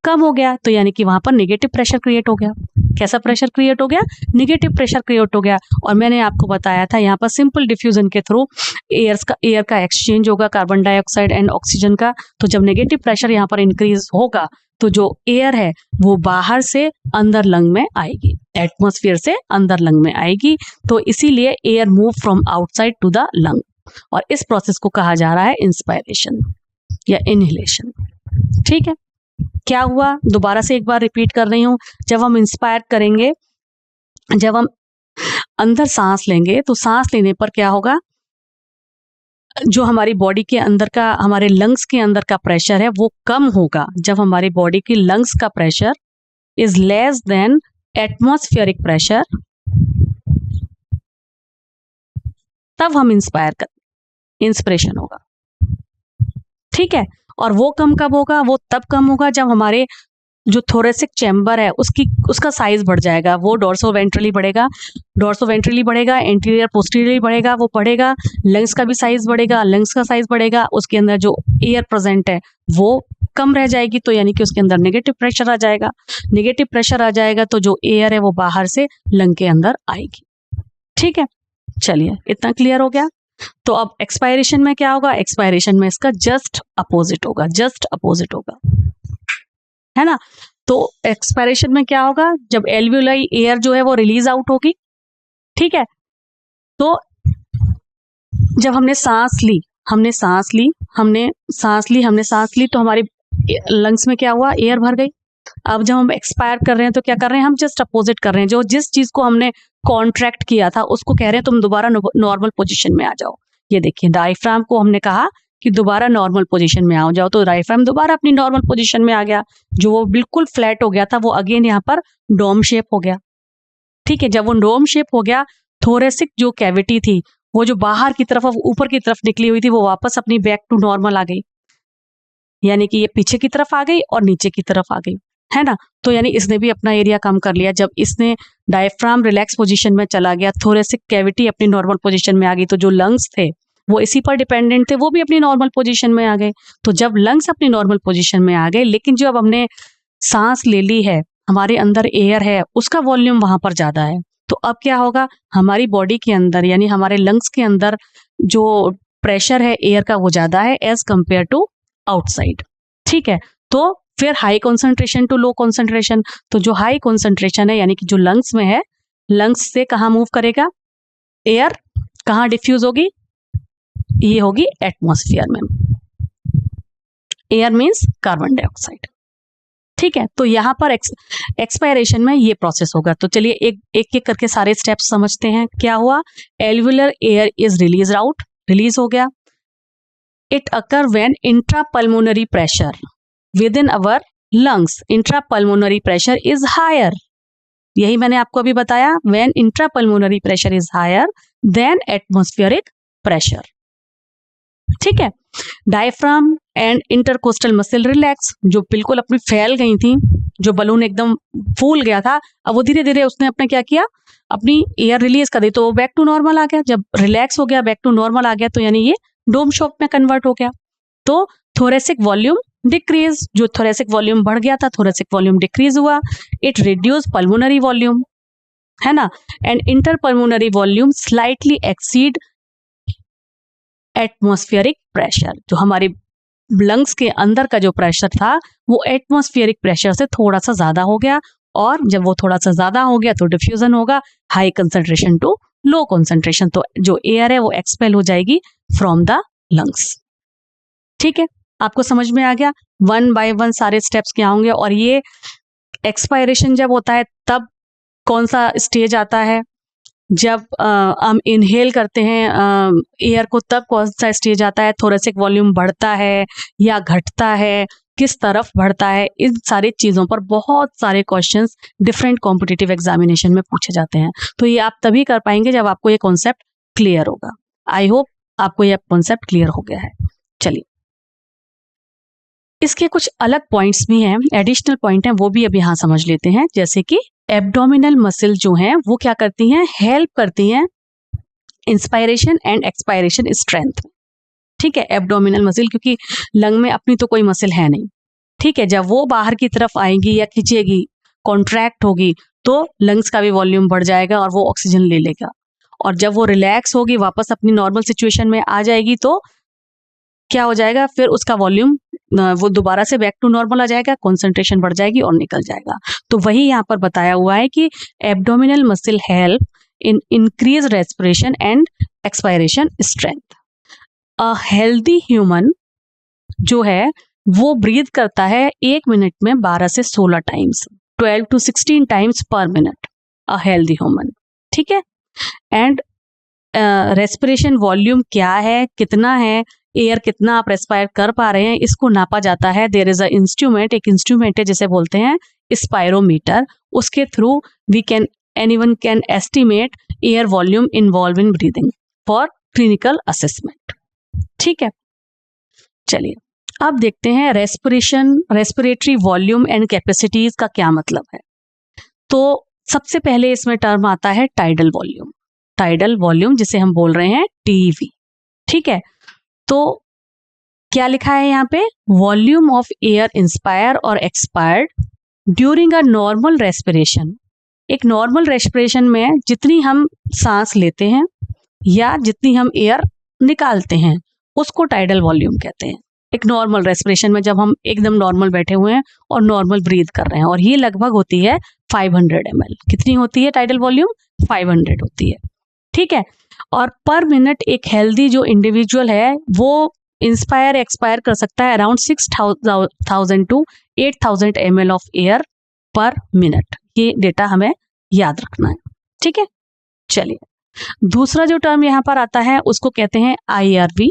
[SPEAKER 1] कम हो गया। तो यानी कि वहां पर नेगेटिव प्रेशर क्रिएट हो गया। कैसा प्रेशर क्रिएट हो गया, नेगेटिव प्रेशर क्रिएट हो गया। और मैंने आपको बताया था यहाँ पर सिंपल डिफ्यूजन के थ्रू एयर का एक्सचेंज होगा, कार्बन डाइऑक्साइड एंड ऑक्सीजन का। तो जब नेगेटिव प्रेशर यहाँ पर इंक्रीज होगा तो जो एयर है वो बाहर से अंदर लंग में आएगी, एटमॉस्फेयर से अंदर लंग में आएगी। तो इसीलिए air move from outside to the lung, और इस प्रोसेस को कहा जा रहा है इंस्पायरेशन या इनहेलेशन। ठीक है, क्या हुआ, दोबारा से एक बार रिपीट कर रही हूं। जब हम इंस्पायर करेंगे, जब हम अंदर सांस लेंगे तो सांस लेने पर क्या होगा, जो हमारी बॉडी के अंदर का, हमारे लंग्स के अंदर का प्रेशर है वो कम होगा। जब हमारी बॉडी की लंग्स का pressure is less than atmospheric pressure, तब हम इंस्पिरेशन होगा। ठीक है, और वो कम कब होगा, वो तब कम होगा जब हमारे जो थोरेसिक चैम्बर है उसका साइज बढ़ जाएगा। वो डोर्सोवेंट्रली बढ़ेगा, एंटीरियर पोस्टीरियरली बढ़ेगा, वो बढ़ेगा। लंग्स का भी साइज बढ़ेगा, लंग्स का साइज बढ़ेगा, उसके अंदर जो एयर प्रेजेंट है वो कम रह जाएगी। तो यानी कि उसके अंदर नेगेटिव प्रेशर आ जाएगा। नेगेटिव प्रेशर आ जाएगा तो जो एयर है वो बाहर से लंग के अंदर आएगी। ठीक है, चलिए इतना क्लियर हो गया। तो अब एक्सपायरेशन में क्या होगा, एक्सपायरेशन में इसका जस्ट अपोजिट होगा, है ना। तो एक्सपायरेशन में क्या होगा, जब एल्वियोलाई एयर जो है वो रिलीज आउट होगी। ठीक है, तो जब हमने सांस ली तो हमारी लंग्स में क्या हुआ, एयर भर गई। अब जब हम एक्सपायर कर रहे हैं तो क्या कर रहे हैं, हम जस्ट अपोजिट कर रहे हैं। जो जिस चीज को हमने कॉन्ट्रैक्ट किया था उसको कह रहे हैं तुम दोबारा नॉर्मल पोजीशन में आ जाओ। ये देखिए, डायफ्राम को हमने कहा कि दोबारा नॉर्मल पोजीशन में आ जाओ, तो डायफ्राम दोबारा अपनी नॉर्मल पोजीशन में आ गया। जो वो बिल्कुल फ्लैट हो गया था वो अगेन यहाँ पर डोम शेप हो गया। ठीक है, जब वो डोम शेप हो गया, थोरेसिक जो कैविटी थी वो जो बाहर की तरफ ऊपर की तरफ निकली हुई थी वो वापस अपनी बैक टू नॉर्मल आ गई। यानी कि ये पीछे की तरफ आ गई और नीचे की तरफ आ गई, है ना। तो यानी इसने भी अपना एरिया कम कर लिया। जब इसने डायफ्राम रिलैक्स पोजीशन में चला गया, थोरेसिक कैविटी अपनी नॉर्मल पोजीशन में आ गई, तो जो लंग्स थे वो इसी पर डिपेंडेंट थे, वो भी अपनी नॉर्मल पोजीशन में आ गए। तो जब लंग्स अपनी नॉर्मल पोजीशन में आ गए, लेकिन जो अब हमने सांस ले ली है, हमारे अंदर एयर है, उसका वॉल्यूम वहां पर ज्यादा है। तो अब क्या होगा, हमारी बॉडी के अंदर यानी हमारे लंग्स के अंदर जो प्रेशर है एयर का वो ज्यादा है एज कंपेयर टू आउटसाइड। ठीक है, तो फिर high concentration to low concentration. तो जो हाई कॉन्सेंट्रेशन है यानी कि जो लंग्स में है, लंग्स से कहाँ मूव करेगा, एयर कहाँ डिफ्यूज होगी, ये होगी एटमॉस्फेयर में। Air means carbon dioxide. ठीक है, तो यहां पर एक्सपायरेशन में ये प्रोसेस होगा। तो चलिए एक एक करके सारे स्टेप्स समझते हैं। क्या हुआ, एल्वियोलर एयर इज रिलीज हो गया। It occur when intrapulmonary pressure within our lungs, intrapulmonary pressure is higher. यही मैंने आपको अभी बताया, when intrapulmonary pressure is higher than atmospheric pressure. ठीक है, diaphragm and intercostal muscle relax, जो बिल्कुल अपनी फैल गई थी, जो बलून एकदम फूल गया था, अब वो धीरे धीरे उसने अपने क्या किया, अपनी एयर रिलीज कर दी, तो वो बैक टू नॉर्मल आ गया। जब रिलैक्स हो गया, बैक टू नॉर्मल आ गया, तो यानी ये डोम शेप में कन्वर्ट हो गया। तो थोरेसिक वॉल्यूम डिक्रीज, जो थोरेसिक वॉल्यूम बढ़ गया था, थोरेसिक वॉल्यूम डिक्रीज हुआ। इट रिड्यूस पल्मोनरी वॉल्यूम, है ना, and interpulmonary volume slightly exceed atmospheric pressure. जो हमारे लंग्स के अंदर का जो प्रेशर था वो एटमॉस्फेरिक प्रेशर से थोड़ा सा ज्यादा हो गया, और जब वो थोड़ा सा ज्यादा हो गया तो डिफ्यूजन होगा high concentration to low concentration. तो जो एयर है वो एक्सपेल हो जाएगी फ्रॉम द लंग्स। ठीक है, आपको समझ में आ गया, वन बाय वन सारे स्टेप्स क्या होंगे। और ये एक्सपायरेशन जब होता है तब कौन सा स्टेज आता है, जब हम इनहेल करते हैं एयर को, तब कौन सा स्टेज आता है, थोरेसिक वॉल्यूम बढ़ता है या घटता है, किस तरफ बढ़ता है, इन सारी चीज़ों पर बहुत सारे क्वेश्चंस डिफरेंट कॉम्पिटिटिव एग्जामिनेशन में पूछे जाते हैं। तो ये आप तभी कर पाएंगे जब आपको ये कॉन्सेप्ट क्लियर होगा। आई होप आपको ये कॉन्सेप्ट क्लियर हो गया है। चलिए, इसके कुछ अलग पॉइंट्स भी हैं, एडिशनल पॉइंट हैं, वो भी अब यहाँ समझ लेते हैं। जैसे कि एब्डोमिनल मसल जो हैं वो क्या करती हैं, हेल्प करती हैं इंस्पायरेशन एंड एक्सपायरेशन स्ट्रेंथ। ठीक है, एब्डोमिनल मसल, क्योंकि लंग में अपनी तो कोई मसल है नहीं। ठीक है, जब वो बाहर की तरफ आएगी या खींचेगी, कॉन्ट्रैक्ट होगी, तो लंग्स का भी वॉल्यूम बढ़ जाएगा और वो ऑक्सीजन ले लेगा। और जब वो रिलैक्स होगी, वापस अपनी नॉर्मल सिचुएशन में आ जाएगी, तो क्या हो जाएगा, फिर उसका वॉल्यूम वो दोबारा से बैक टू नॉर्मल आ जाएगा, कॉन्सेंट्रेशन बढ़ जाएगी और निकल जाएगा। तो वही यहाँ पर बताया हुआ है कि abdominal muscle help in increase respiration and expiration strength. A healthy human जो है वो ब्रीथ करता है 1 मिनट में 12 से 16 टाइम्स, 12 to 16 टाइम्स पर मिनट, अ हेल्दी ह्यूमन। ठीक है, एंड रेस्पिरेशन वॉल्यूम क्या है, कितना है, एयर कितना आप रेस्पायर कर पा रहे हैं, इसको नापा जाता है। देयर इज अ इंस्ट्रूमेंट, एक इंस्ट्रूमेंट है जिसे बोलते हैं स्पायरोमीटर। उसके through anyone can estimate air volume involve in breathing for clinical assessment. ठीक है, चलिए अब देखते हैं रेस्पिरेटरी वॉल्यूम एंड कैपेसिटीज का क्या मतलब है। तो सबसे पहले इसमें टर्म आता है टाइडल वॉल्यूम। टाइडल वॉल्यूम जिसे हम बोल रहे हैं टीवी। ठीक है, तो क्या लिखा है यहाँ पे, वॉल्यूम ऑफ एयर इंस्पायर और expired during a normal respiration. एक नॉर्मल रेस्पिरेशन में जितनी हम सांस लेते हैं या जितनी हम एयर निकालते हैं उसको टाइडल वॉल्यूम कहते हैं। एक नॉर्मल रेस्पिरेशन में जब हम एकदम नॉर्मल बैठे हुए हैं और नॉर्मल ब्रीथ कर रहे हैं, और ये लगभग होती है 500 ml। कितनी होती है टाइडल वॉल्यूम, 500 होती है। ठीक है, और पर मिनट एक हेल्दी जो इंडिविजुअल है वो इंस्पायर एक्सपायर कर सकता है around 6000 to 8000 ml of air पर मिनट। ये डेटा हमें याद रखना है। ठीक है, चलिए दूसरा जो टर्म यहाँ पर आता है उसको कहते हैं IRV,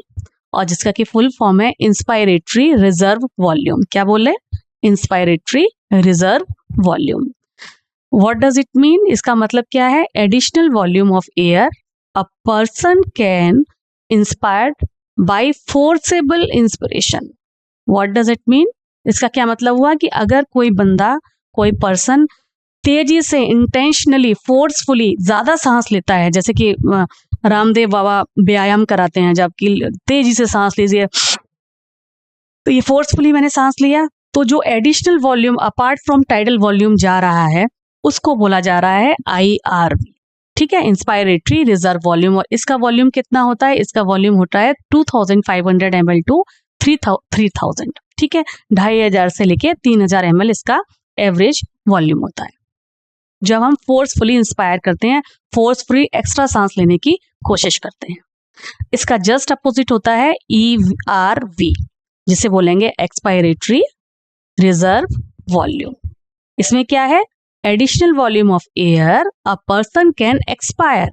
[SPEAKER 1] और जिसका की फुल फॉर्म है इंस्पायरेटरी रिजर्व वॉल्यूम। क्या बोले, inspiratory reserve volume. What does it mean, इसका मतलब क्या है, additional volume of air a person can inspired by forcible inspiration. What does it mean, इसका क्या मतलब हुआ कि अगर कोई बंदा, कोई पर्सन तेजी से इंटेंशनली फोर्सफुली ज्यादा सांस लेता है, जैसे कि रामदेव बाबा व्यायाम कराते हैं जबकि तेजी से सांस लीजिए, तो ये फोर्सफुली मैंने सांस लिया, तो जो additional volume apart from tidal volume जा रहा है उसको बोला जा रहा है IRV। ठीक है, इंस्पायरेटरी रिजर्व वॉल्यूम। और इसका वॉल्यूम कितना होता है, इसका वॉल्यूम होता है 2500 ml टू 3000। ठीक है, 2500 से लेके 3000 ml इसका एवरेज वॉल्यूम होता है जब हम फोर्सफुली इंस्पायर करते हैं, फोर्सफुली एक्स्ट्रा सांस लेने की कोशिश करते हैं। इसका जस्ट अपोजिट होता है ERV, जिसे बोलेंगे एक्सपायरेटरी रिजर्व वॉल्यूम। इसमें क्या है, additional volume of air a person can expire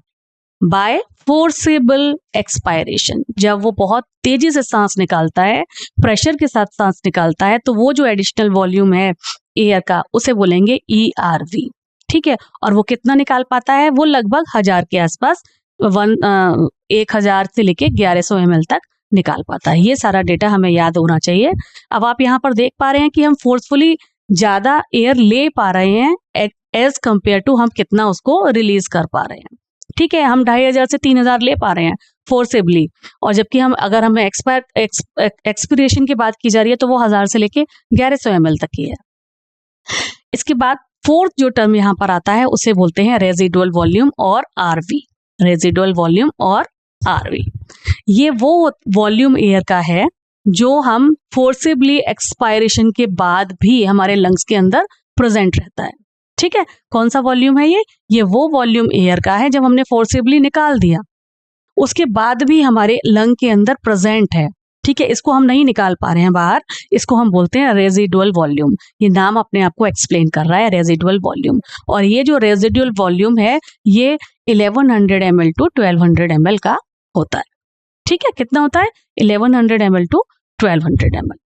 [SPEAKER 1] by forcible expiration. जब वो बहुत तेजी से सांस निकालता है, प्रेशर के साथ सांस निकालता है, तो वो जो एडिशनल वॉल्यूम है एयर का उसे बोलेंगे ERV। ठीक है, और वो कितना निकाल पाता है, वो लगभग 1000 के आसपास 1000 से लेके 1100 ml तक निकाल पाता है। ये सारा डेटा हमें याद होना चाहिए। अब आप यहाँ पर देख पा रहे हैं कि हम फोर्सफुली ज्यादा एयर ले पा रहे हैं एज कंपेयर टू हम कितना उसको रिलीज कर पा रहे हैं। ठीक है, हम 2500 से 3000 ले पा रहे हैं फोर्सेबली, और जबकि हम अगर हमें एक्सपिरेशन की बात की जा रही है तो वो 1000 से लेके 1100 ml तक की है। इसके बाद फोर्थ जो टर्म यहाँ पर आता है उसे बोलते हैं रेजिडुअल वॉल्यूम और RV। रेजिडुअल वॉल्यूम और RV, ये वो वॉल्यूम एयर का है जो हम फोर्सेबली एक्सपायरेशन के बाद भी हमारे लंग्स के अंदर प्रेजेंट रहता है। ठीक है, कौन सा वॉल्यूम है ये वो वॉल्यूम एयर का है जब हमने फोर्सेबली निकाल दिया उसके बाद भी हमारे लंग के अंदर प्रेजेंट है, ठीक है, इसको हम नहीं निकाल पा रहे हैं बाहर, इसको हम बोलते हैं रेजिडुअल वॉल्यूम। ये नाम अपने आप को एक्सप्लेन कर रहा है, रेजिडुअल वॉल्यूम। और ये जो रेजिडुअल वॉल्यूम है ये 1100 ml टू 1200 ml का होता है। ठीक है, कितना होता है? 1100 ml to 1200 ml।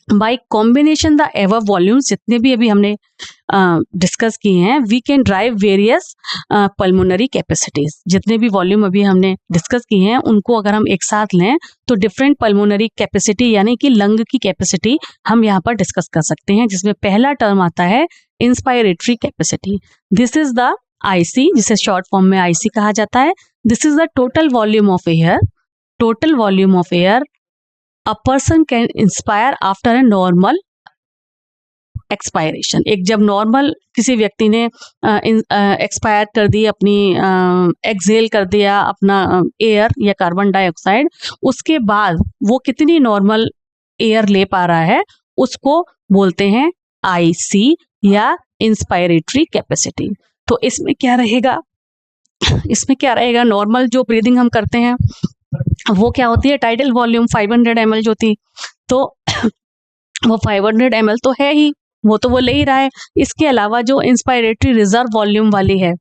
[SPEAKER 1] By combination the ever volumes, जितने भी अभी हमने डिस्कस किए हैं, we can drive various pulmonary capacities. जितने भी वॉल्यूम अभी हमने डिस्कस किए हैं उनको अगर हम एक साथ लें तो डिफरेंट पल्मोनरी कैपेसिटी यानी कि लंग की कैपेसिटी हम यहाँ पर डिस्कस कर सकते हैं, जिसमें पहला टर्म आता है inspiratory capacity. This is the IC, जिसे शॉर्ट फॉर्म में आईसी कहा जाता है। This is the total volume of air. Total volume of air a person can inspire after a normal expiration। एक जब नॉर्मल किसी व्यक्ति ने एक्सपायर कर दी, अपनी एक्सहेल कर दिया अपना एयर या कार्बन डाइऑक्साइड, उसके बाद वो कितनी नॉर्मल एयर ले पा रहा है उसको बोलते हैं आईसी या इंस्पायरेटरी कैपेसिटी। तो इसमें क्या रहेगा? इसमें क्या रहेगा? नॉर्मल जो ब्रीदिंग हम करते हैं वो क्या होती है? टाइडल वॉल्यूम 500 ml जो थी, तो वो 500 ml तो है ही, वो तो वो ले ही रहा है। इसके अलावा जो इंस्पायरेटरी रिजर्व वॉल्यूम वाली है,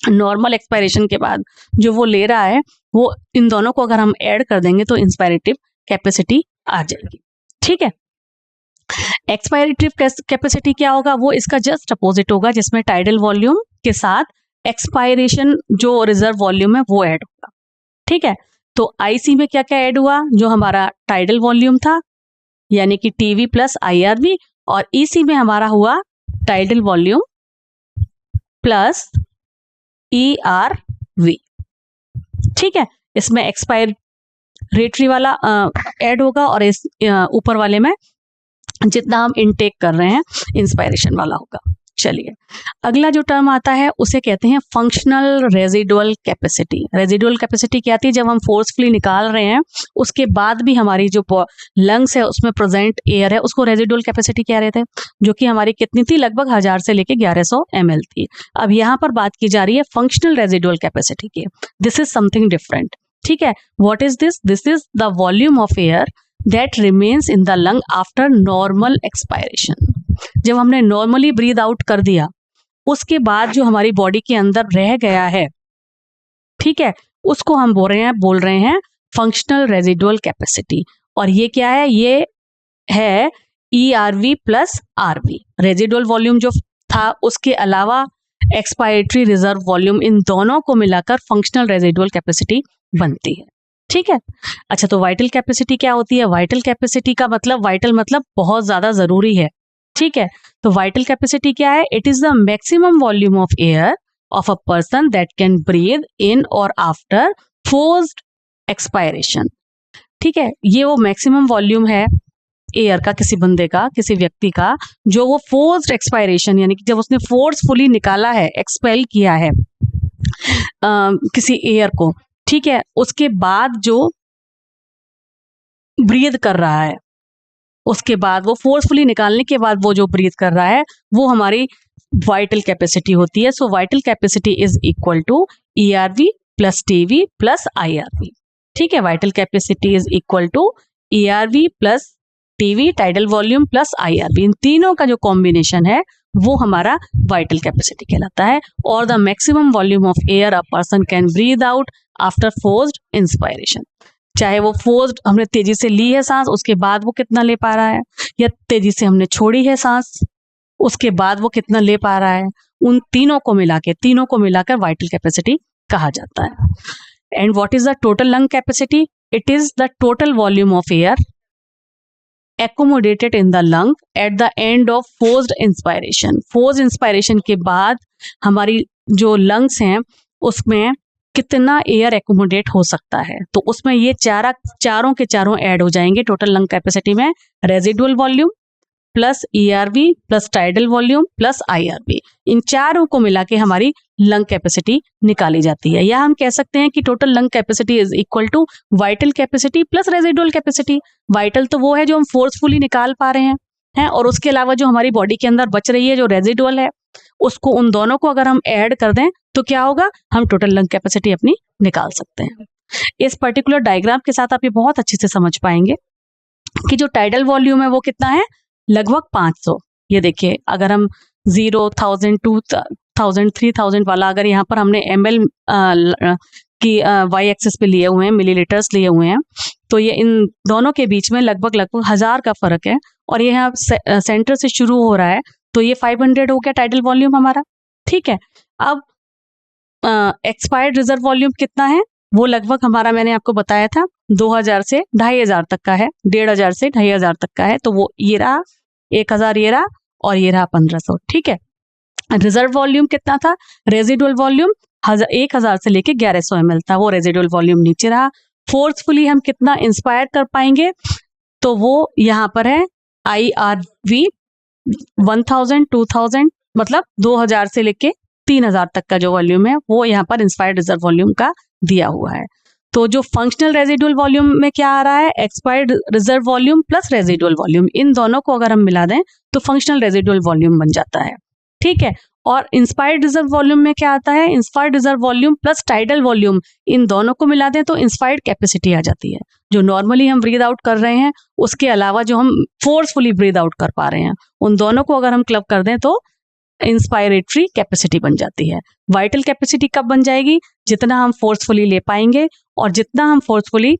[SPEAKER 1] नॉर्मल एक्सपायरेशन के बाद जो वो ले रहा है, वो इन दोनों को अगर हम ऐड कर देंगे तो इंस्पायरेटिव कैपेसिटी आ जाएगी। ठीक है, एक्सपायरेटिव कैपेसिटी क्या होगा? वो इसका जस्ट अपोजिट होगा, जिसमें टाइडल वॉल्यूम के साथ एक्सपायरेशन जो रिजर्व वॉल्यूम है वो ऐड होगा। ठीक है, तो आईसी में क्या क्या ऐड हुआ? जो हमारा टाइडल वॉल्यूम था यानी कि टीवी प्लस आईआरवी, और ईसी में हमारा हुआ टाइडल वॉल्यूम प्लस ईआरवी। ठीक है, इसमें एक्सपायरेटरी वाला ऐड होगा और इस ऊपर वाले में जितना हम इनटेक कर रहे हैं इंस्पायरेशन वाला होगा। चलिए, अगला जो टर्म आता है उसे कहते हैं functional residual capacity. Residual capacity क्या आती है? जब हम फोर्सफुली निकाल रहे हैं उसके बाद भी हमारी जो लंग्स है उसमें प्रेजेंट एयर है उसको रेजिडुअल कैपेसिटी कह रहे थे, जो कि हमारी कितनी थी? लगभग 1000 से लेके 1100 ml थी। अब यहाँ पर बात की जा रही है फंक्शनल रेजिडुअल कैपेसिटी की। This is something different. ठीक है, what is this? This is the volume of air that remains in the lung after normal expiration. जब हमने नॉर्मली ब्रीद आउट कर दिया उसके बाद जो हमारी बॉडी के अंदर रह गया है, ठीक है, उसको हम बोल रहे हैं फंक्शनल रेजिडुअल कैपेसिटी। और ये क्या है? ये है ERV plus RV. Residual volume जो था उसके अलावा एक्सपायरेटरी रिजर्व वॉल्यूम, इन दोनों को मिलाकर फंक्शनल रेजिडुअल कैपेसिटी बनती है। ठीक है, अच्छा, तो वाइटल कैपेसिटी क्या होती है? वाइटल कैपेसिटी का मतलब, वाइटल मतलब बहुत ज्यादा जरूरी है। ठीक है, तो वाइटल कैपेसिटी क्या है? It is the maximum volume of air of a person that can breathe in और आफ्टर फोर्स्ड एक्सपायरेशन। ठीक है, ये वो मैक्सिमम वॉल्यूम है एयर का, किसी बंदे का, किसी व्यक्ति का, जो वो फोर्स्ड एक्सपायरेशन यानी कि जब उसने फोर्सफुली निकाला है, एक्सपेल किया है किसी एयर को, ठीक है, उसके बाद जो ब्रीथ कर रहा है, उसके बाद वो फोर्सफुली निकालने के बाद वो जो ब्रीथ कर रहा है वो हमारी वाइटल कैपेसिटी होती है। So vital capacity is equal to ERV plus TV plus IRV. ठीक है, vital capacity is equal to ERV plus TV, tidal volume plus IRV. इन तीनों का जो कॉम्बिनेशन है वो हमारा वाइटल कैपेसिटी कहलाता है। और the maximum volume of air a person can breathe out after forced inspiration. चाहे वो फोर्स्ड, हमने तेजी से ली है सांस, उसके बाद वो कितना ले पा रहा है, या तेजी से हमने छोड़ी है सांस, उसके बाद वो कितना ले पा रहा है, उन तीनों को मिलाकर वाइटल कैपेसिटी कहा जाता है। And what is the total lung capacity? It is the total volume of air accommodated in the lung at the end of forced inspiration। forced inspiration के बाद हमारी जो lungs हैं उसमें कितना एयर एकोमोडेट हो सकता है, तो उसमें ये चारों के चारों ऐड हो जाएंगे टोटल लंग कैपेसिटी में। Residual volume plus ERV plus tidal volume plus IRV, इन चारों को मिला के हमारी लंग कैपेसिटी निकाली जाती है। या हम कह सकते हैं कि total lung capacity is equal to vital capacity plus residual capacity. Vital तो वो है जो हम फोर्सफुली निकाल पा रहे हैं, और उसके अलावा जो हमारी बॉडी के अंदर बच रही है जो रेजिडुअल है, उसको, उन दोनों को अगर हम ऐड कर दें तो क्या होगा? हम टोटल लंग कैपेसिटी अपनी निकाल सकते हैं। इस पर्टिकुलर डायग्राम के साथ आप ये बहुत अच्छे से समझ पाएंगे कि जो टाइडल वॉल्यूम है वो कितना है, लगभग 500। ये देखिए, अगर हम 0, 1000, 2000, 3000 वाला अगर यहाँ पर हमने ml की y एक्सिस पे लिए हुए हैं, मिलीलीटर्स लिए हुए हैं, तो ये इन दोनों के बीच में लगभग 1000 का फर्क है। और ये यहाँ सेंटर से शुरू हो रहा है, तो ये 500 हो गया टाइडल वॉल्यूम हमारा। ठीक है, अब एक्सपायर्ड रिजर्व वॉल्यूम कितना है, वो लगभग हमारा मैंने आपको बताया था 2000 से 2500 तक का है, 1500 से 2500 तक का है। तो वो ये रहा 1000, ये रहा, और ये रहा 1500। ठीक है, रिजर्व वॉल्यूम कितना था, रेजिडुअल वॉल्यूम 1000 से लेके 1100 ml था, वो रेजिडुअल वॉल्यूम नीचे रहा। फोर्सफुली हम कितना इंस्पायर कर पाएंगे, तो वो यहाँ पर है IRV 1000, 2000, मतलब 2000 से लेके 3000 तक का जो वॉल्यूम है वो यहाँ पर इंस्पायर्ड रिजर्व वॉल्यूम का दिया हुआ है। तो जो फंक्शनल रेजिडुअल वॉल्यूम में क्या आ रहा है, expired reserve volume plus residual volume, इन दोनों को अगर हम मिला दें तो फंक्शनल रेजिडुअल वॉल्यूम बन जाता है। ठीक है, और इंस्पायर्ड रिजर्व वॉल्यूम में क्या आता है, inspired reserve volume plus tidal volume, इन दोनों को मिला दें तो इंस्पायर्ड कैपेसिटी आ जाती है। जो नॉर्मली हम ब्रीद आउट कर रहे हैं उसके अलावा जो हम फोर्सफुली ब्रीद आउट कर पा रहे हैं, उन दोनों को अगर हम क्लब कर दें तो इंस्पायरेटरी कैपेसिटी बन जाती है। वाइटल कैपेसिटी कब बन जाएगी, जितना हम फोर्सफुली ले पाएंगे और जितना हम फोर्सफुली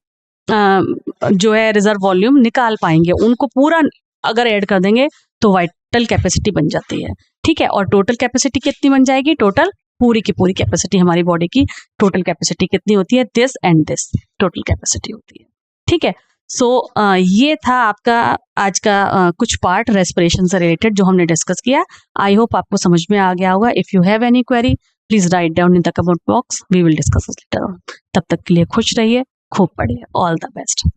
[SPEAKER 1] जो है रिजर्व वॉल्यूम निकाल पाएंगे, उनको पूरा अगर ऐड कर देंगे तो वाइटल कैपेसिटी बन जाती है। ठीक है, और टोटल कैपेसिटी कितनी बन जाएगी, टोटल पूरी की पूरी कैपेसिटी, हमारी बॉडी की टोटल कैपेसिटी कितनी होती है, this and this total capacity होती है। ठीक है, सो ये था आपका आज का कुछ पार्ट रेस्पिरेशन से रिलेटेड जो हमने डिस्कस किया। आई होप आपको समझ में आ गया होगा। If you have any query please write down in the comment box, we will discuss later on. तब तक के लिए खुश रहिए, खूब पढ़िए। All the best.